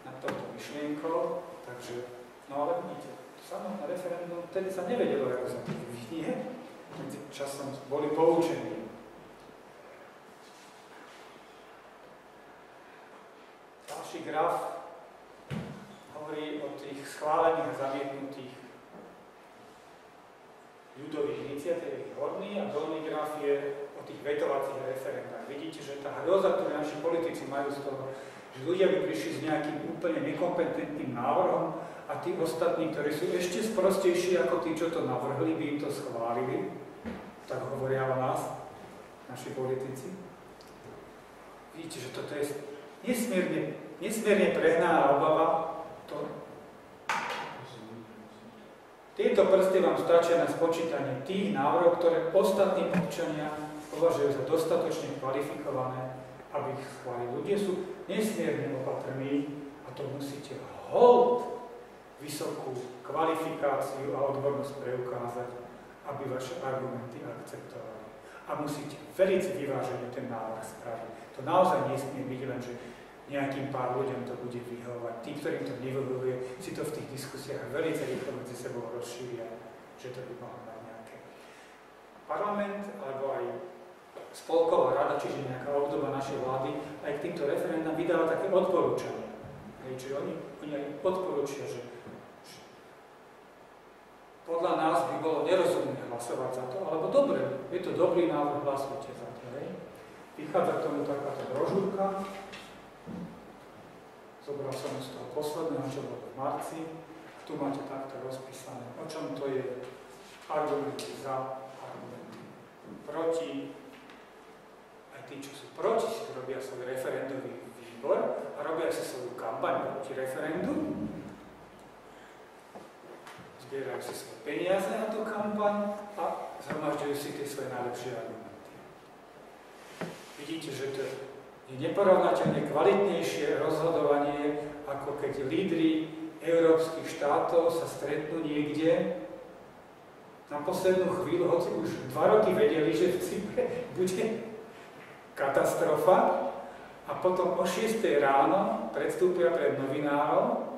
nad touto myšlienkou. Takže, no ale vidíte, samotné referendum, vtedy sa nevedelo, ako sa to vyvinie. Medzičasom boli poučení. Ďalší graf hovorí o tých schválených a zamietnutých ľudových iniciatív, horný, a dolný graf je o tých vetovacích referendách. Vidíte, že tá hrôza, ktorú naši politici majú z toho, že ľudia by prišli s nejakým úplne nekompetentným návrhom a tí ostatní, ktorí sú ešte sprostejší ako tí, čo to navrhli, by im to schválili. Tak hovoria o nás, naši politici. Vidíte, že toto je nesmierne prehnaná obava. Tieto prsty vám stačia na spočítanie tých návrhov, ktoré ostatní občania považujú za dostatočne kvalifikované, aby ich schválili. Ľudia sú nesmierne opatrní a to musíte hold vysokú kvalifikáciu a odbornosť preukázať, aby vaše argumenty akceptovali. A musíte veľmi vyvážene ten návrh spraviť. To naozaj nesmie byť len, že nejakým pár ľuďom to bude vyhovovať. Tí, ktorým to nevyhovuje, si to v tých diskusiách veľmi rýchlo medzi sebou rozšíria, že to by mohlo mať nejaké. Parlament, alebo aj spolková rada, čiže nejaká obdoba našej vlády, aj k týmto referendám vydala také odporúčania. Čiže oni aj odporúčia, že podľa nás by bolo nerozumné hlasovať za to, alebo dobre, je to dobrý návrh, hlasujte za to. Vychádza k tomu takáto brožúrka. Zobral som z toho posledného, čo bolo v marci. Tu máte takto rozpísané, o čom to je, argumenty za, argumenty proti. Aj tí, čo sú proti, si robia svoj referendový výbor a robia si svoju kampaň proti referendu. Zbierajú si svoje peniaze na tú kampaň a zhromažďujú si tie svoje najlepšie argumenty. Vidíte, že to je neporovnateľne kvalitnejšie rozhodovanie, ako keď lídri európskych štátov sa stretnú niekde na poslednú chvíľu, hoci už 2 roky vedeli, že v Cypre bude katastrofa a potom o 6 ráno predstúpia pred novinárov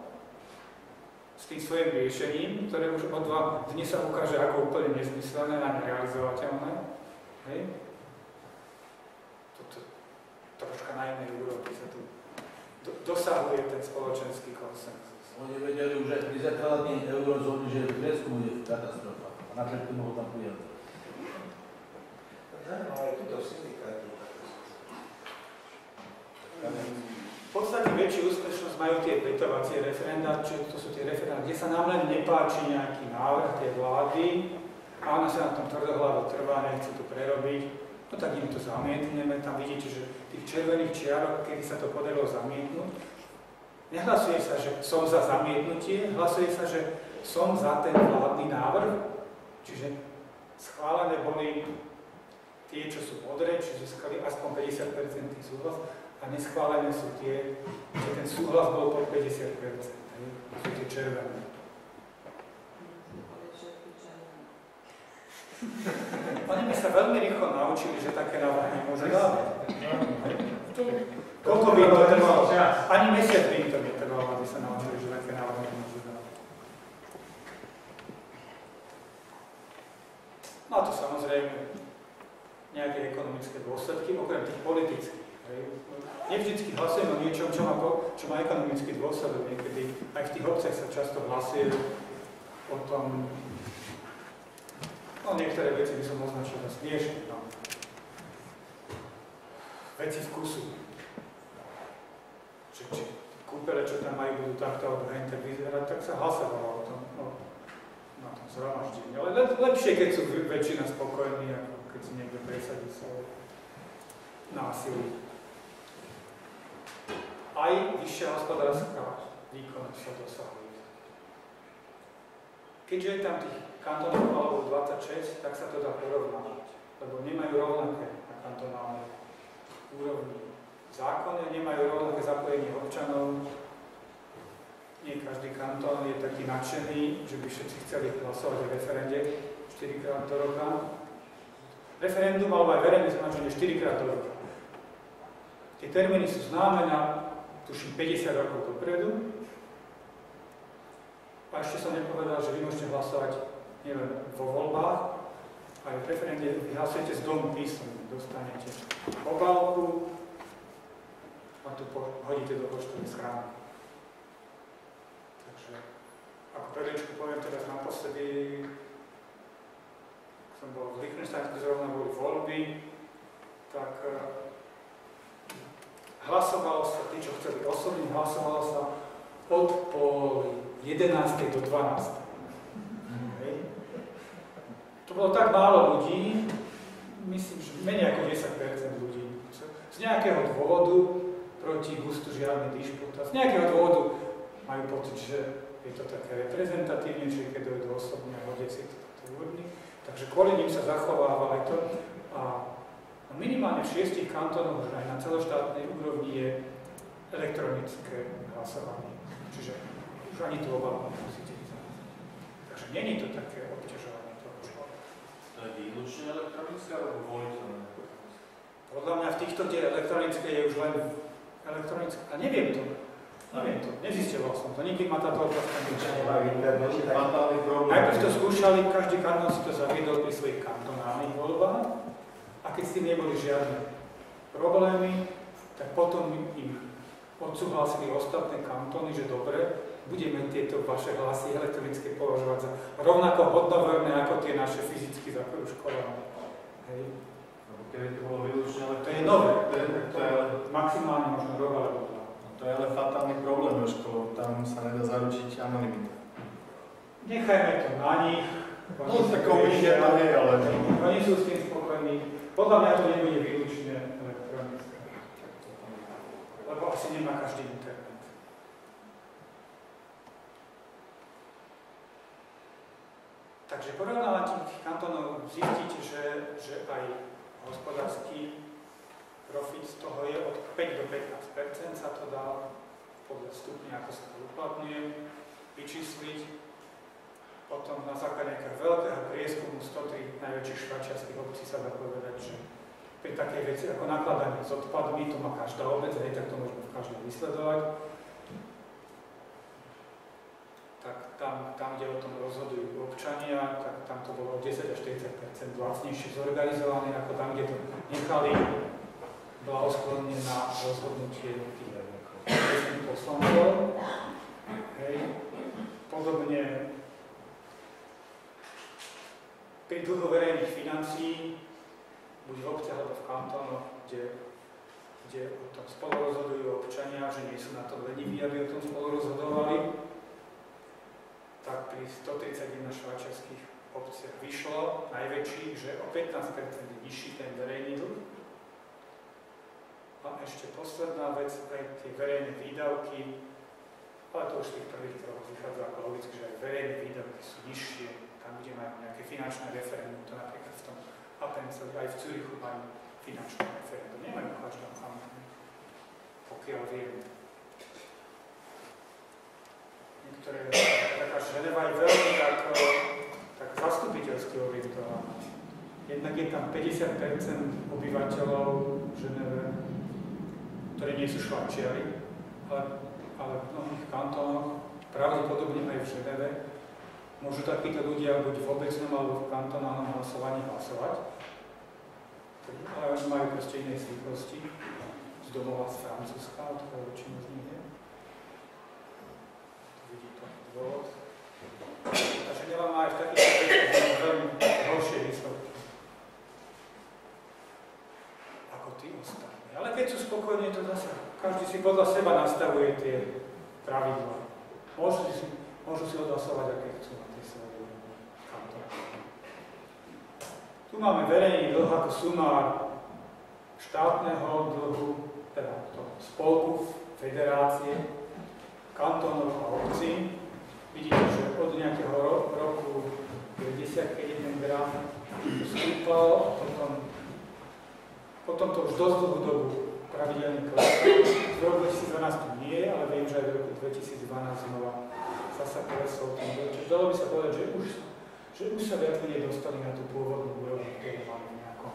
s tým svojím riešením, ktoré už o 2 dni sa ukáže ako úplne nezmyslené a nerealizovateľné. Hej? Troška na inej úrovni sa tu dosahuje ten spoločenský konsenzus. Oni vedeli už aj pri zakladení eurozóny, že v Grécku bude katastrofa. A na všetkým mohol tam prijať. Zaujímavé, aj tuto syndikáti. V podstate väčšiu úspešnosť majú tie vetovacie referendá, čo to sú tie referendá, kde sa nám len nepáči nejaký návrh tej vlády a ona sa na tom tvrdohlavo trvá, nechce to prerobiť. No tak im to zamietneme, tam vidíte, že tých červených čiarok, kedy sa to podarilo zamietnúť, nehlasuje sa, že som za zamietnutie, hlasuje sa, že som za ten vládny návrh, čiže schválené boli tie, čo sú modré, čiže získali aspoň 50% súhlas, a neschválené sú tie, že ten súhlas bol pod 50%, sú tie červené. Oni by sa veľmi rýchlo naučili, že také návrhy nemôže dávať. Koľko by im to trvalo? Ani mesiac by im to netrvalo, aby sa naučili, že také návrhy nemôže dávať. No a to samozrejme ekonomické dôsledky, okrem tých politických. Nevždycky hlasujeme o niečom, čo má ekonomický dôsledok. Niekedy aj v tých obciach sa často hlasuje o tom, no niektoré veci by som označil za smiešne. No. Veci vkusu. Či kúpele, čo tam majú, budú takto alebo hente vyzerať, tak sa hlasovalo o tom, na tom zhromaždení. Ale lepšie, keď sú väčšina spokojní, ako keď si niekto presadí svoje násilie. Aj vyššia hospodárska výkonnosť sa dosahuje. Keďže je tam tých kantónov alebo 26, tak sa to dá porovnať, lebo nemajú rovnaké na kantonálnej úrovni zákony, nemajú rovnaké zapojenie občanov. Nie každý kantón je taký nadšený, že by všetci chceli hlasovať o referende 4-krát do roka. Referendum alebo aj verejné zhromaždenie 4-krát do roka. Tie termíny sú známe na, tuším, 50 rokov dopredu. A ešte som nepovedal, že vy môžete hlasovať nielen vo voľbách, aj v referende vy hlasujete z domu písomne. Dostanete obálku a tu hodíte do poštovej schránky. Takže ako perličku poviem teraz naposledy, som bol v Liechtensteinsku, zrovna boli voľby, tak hlasovalo sa, tí, čo chceli osobne, hlasovalo sa od 10:30 do 12:00. To bolo tak málo ľudí, myslím, že menej ako 10% ľudí. Z nejakého dôvodu, proti gustu žiadny dišput, z nejakého dôvodu majú pocit, že je to také reprezentatívnejšie, keď dojde osobne a hodia si to urny. Takže kvôli ním sa zachováva aj to. A minimálne v 6 kantónoch, aj na celoštátnej úrovni je elektronické hlasovanie. Čiže už ani tú obálku nemusíte vyzvať. Takže není to také obťažovanie toho človeka. To je výlučne elektronické, alebo voliteľné? Podľa mňa v týchto, kde elektronické je už len elektronické. A neviem to. Nezisťoval som to. Nikdy ma táto otázka nečala. Najprv to skúšali, každý kantón si to zaviedol pri svojich kantonálnych voľbách. A keď s tým neboli žiadne problémy, tak potom im odsúhlasili ostatné kantóny, že dobre, budeme tieto vaše hlasy elektronické považovať za rovnako hodnoverné ako tie naše fyzicky zakrúškované. Hej. Keby to bolo výlučne, ale to je nové. To je maximálne možno rok alebo dva. To je ale fatálny problém, Jožko, tam sa nedá zaručiť anonimita. Nechajme to na nich. No, tak komunikuje to nie, ale... Oni sú s tým spokojní. Podľa mňa to nebude výlučne elektronické. Lebo asi nemá každý internet. Takže porovnávaním tých kantónov zistíte, že aj hospodársky profit z toho je od 5 do 15%, sa to dá podľa stupňa, ako sa to uplatňuje, vyčísliť. Potom na základe nejakého veľkého prieskumu 103 najväčších švajčiarskych obcí sa dá povedať, že pri takej veci ako nakladanie s odpadmi, to má každá obec, tak to môžeme v každom vysledovať. Tak tam, kde o tom rozhodujú občania, tak tam to bolo 10 až 40% lacnejšie zorganizované, ako tam, kde to nechali blahosklonne na rozhodnutie tých poslancov. Podobne pri dlhu verejných financií, buď v obciach alebo v kantónoch, kde o tom spolu rozhodujú občania, že nie sú na to leniví, aby o tom spolu rozhodovali, tak pri 131 švajčiarskych obciach vyšlo najväčší, že o 15% je nižší ten verejný dlh. A ešte posledná vec, aj tie verejné výdavky, ale to už z tých prvých troch vychádza ako logicky, že aj verejné výdavky sú nižšie, tam, kde majú nejaké finančné referendum, to napríklad v tom Appenzeli, aj v Zürichu majú finančné referendum, nemajú v každom kantóne, pokiaľ viem. Niektoré, taká Ženeva je veľmi tak zastupiteľsky orientovaná. Jednak je tam 50% obyvateľov v Ženeve, ktorí nie sú Švajčiari, ale v mnohých kantónoch, pravdepodobne aj v Ženeve, môžu takíto ľudia buď v obecnom alebo v kantonálnom hlasovaní hlasovať. Ale ale oni majú proste iné zvyklosti. Z domova z Francúzska, odkiaľ väčšina z nich je. Tu vidí to dôvod. Takže nemáme aj v takých veciach veľmi horšie výsledky ako tí ostatní. Ale keď sú spokojní, to zase každý si podľa seba nastavuje tie pravidlá. Môžu si odhlasovať, aké chcú na tej svojej kantone. Tu máme verejný dlh ako sumár štátneho dlhu, teda spolku, federácie, kantónov a obcí. Vidíte, že od nejakého roku 90, keď jeden graf stúpal a potom to už dosť dlhú dobu pravidelne klesol. V roku 2012 to nie je, ale viem, že aj v roku 2012 znova zasa klesol ten dlh. Čiže dalo by sa povedať, že už sa viac menej dostali na tú pôvodnú úroveň, ktorú máme nejako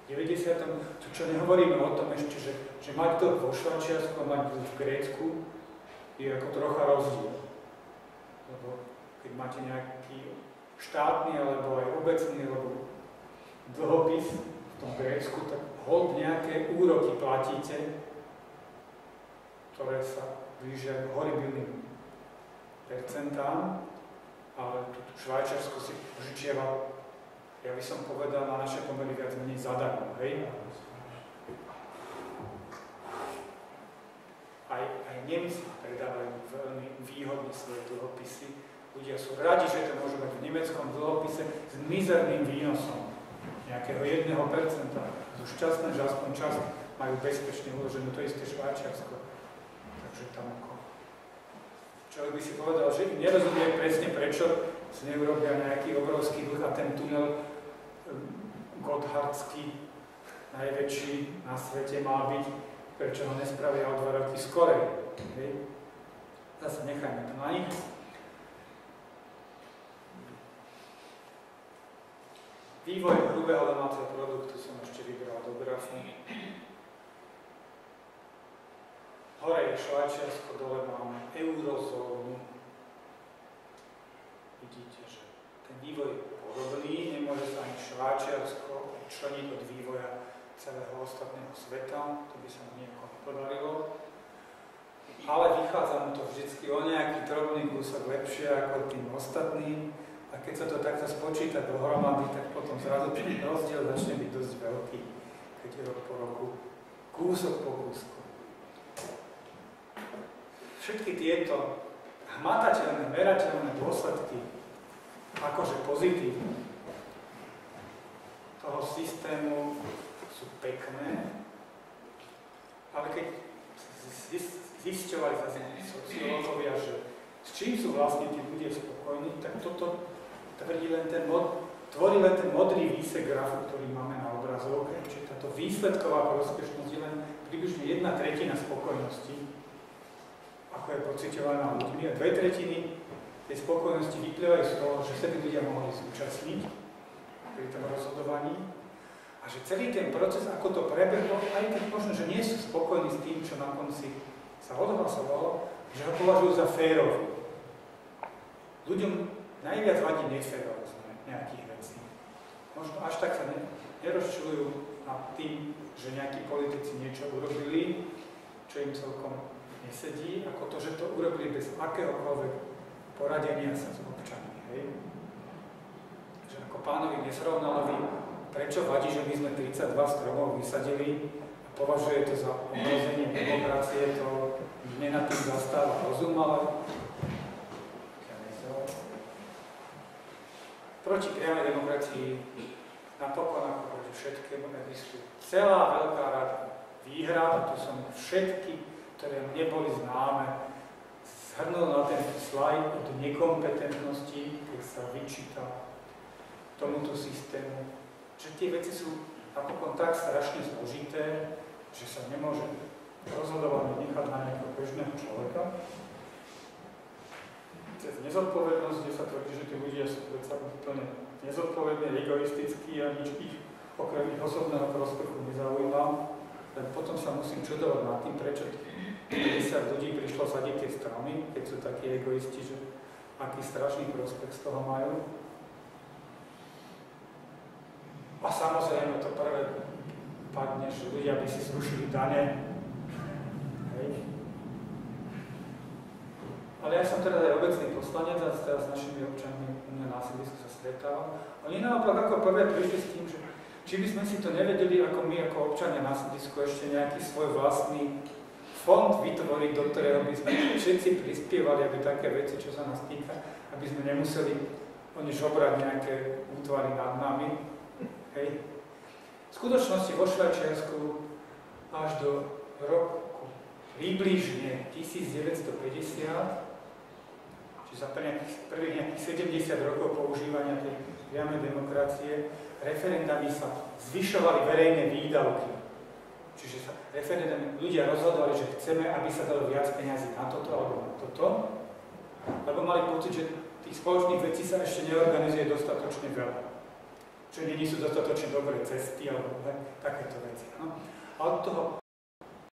90. Čo nehovoríme o tom ešte, že mať dlh vo Švajčiarsku a mať dlh v Grécku je ako trocha rozdiel. Lebo keď máte nejaký štátny alebo aj obecný alebo dlhopis v tom Grécku, tak hold nejaké úroky platíte, ktoré sa blížia horibilným percentám, ale tu Švajčiarsku si požičiava, ja by som povedal, na naše pomery viac menej zadarmo, hej? Aj Nemci predávajú veľmi výhodne svoje dlhopisy. Ľudia sú radi, že to môžu mať v nemeckom dlhopise s mizerným výnosom nejakého 1%. Sú šťastné, že aspoň čas majú bezpečne uloženú to isté Švajčiarsko. Takže tam ako... Človek by si povedal, že nerozumie presne, prečo si neurobia nejaký obrovský dlh a ten tunel Gotthardský, najväčší na svete, má byť, prečo ho nespravia o 2 roky skorej. Zase nechajme to na nich. Vývoj hrubého domáceho produktu som ešte vybral do grafu. Hore je Švajčiarsko, dole máme eurozónu. Vidíte, že ten vývoj je podobný, nemôže sa ani Švajčiarsko odčleniť od vývoja celého ostatného sveta, to by sa mu nejako nepodarilo. Ale vychádza mu to vždy o nejaký drobný kúsok lepšie ako tým ostatným. A keď sa to takto spočíta dohromady, tak potom zrazu ten rozdiel začne byť dosť veľký, keď je rok po roku, kúsok po kúsku. Všetky tieto hmatateľné, merateľné dôsledky, akože pozitívne, toho systému sú pekné, ale keď zisťovali zase sociológovia, že s čím sú vlastne tí ľudia spokojní, tak toto tvorí len ten modrý výsek grafu, ktorý máme na obrazovke, čiže táto výsledková prospešnosť je len približne 1/3 spokojnosti, ako je pociťovaná ľuďmi, a 2/3 tej spokojnosti vyplývajú z toho, že sa tí ľudia mohli zúčastniť pri tom rozhodovaní a že celý ten proces, ako to prebehlo, aj keď možno, že nie sú spokojní s tým, čo na konci sa odhlasovalo, že ho považujú za férový. Ľuďom najviac vadí neférovosť nejakých vecí. Možno až tak sa nerozčujú nad tým, že nejakí politici niečo urobili, čo im celkom nesedí, ako to, že to urobili bez akéhokoľvek poradenia sa s občanmi. Hej? Že ako pánovi Nesrovnalovi, prečo vadí, že my sme 32 stromov vysadili a považuje to za ohrozenie demokracie, to mne na tým zastáva rozum, ale proti priamej demokracii napokon ako proti všetkému existuje celá veľká rada výhrad, a tu som všetky, ktoré neboli známe, zhrnul na ten slajd od nekompetentnosti, keď sa vyčíta tomuto systému, že tie veci sú napokon tak strašne zložité, že sa nemôže rozhodovanie nechať na nejakého bežného človeka. Cez nezodpovednosť, kde sa tvrdí, že tí ľudia sú predsa úplne nezodpovední, egoistickí a nič ich okrem ich osobného prospechu nezaujíma. Len potom sa musím čudovať nad tým, prečo 50 ľudí prišlo sadiť tie stromy, keď sú takí egoisti, že aký strašný prospech z toho majú. A samozrejme to prvé padne, že ľudia by si zrušili dane. Hej. Ale ja som teda aj obecný poslanec a teraz s našimi občanmi u mňa na sídlisku sa stretávam. Oni naopak ako prvé prišli s tým, že či by sme si to nevedeli ako my, ako občania na sídlisku, ešte nejaký svoj vlastný fond vytvoriť, do ktorého by sme všetci prispievali, aby také veci, čo sa nás týka, aby sme nemuseli oni žobrať nejaké útvary nad nami. Hej. V skutočnosti vo Švajčiarsku až do roku približne 1950, čiže za prvých nejakých 70 rokov používania tej priamej demokracie, referendami sa zvyšovali verejné výdavky. Čiže sa referendami ľudia rozhodovali, že chceme, aby sa dalo viac peňazí na toto alebo na toto, lebo mali pocit, že tých spoločných vecí sa ešte neorganizuje dostatočne veľa. Čo nie sú dostatočne dobré cesty alebo takéto veci. No? A od toho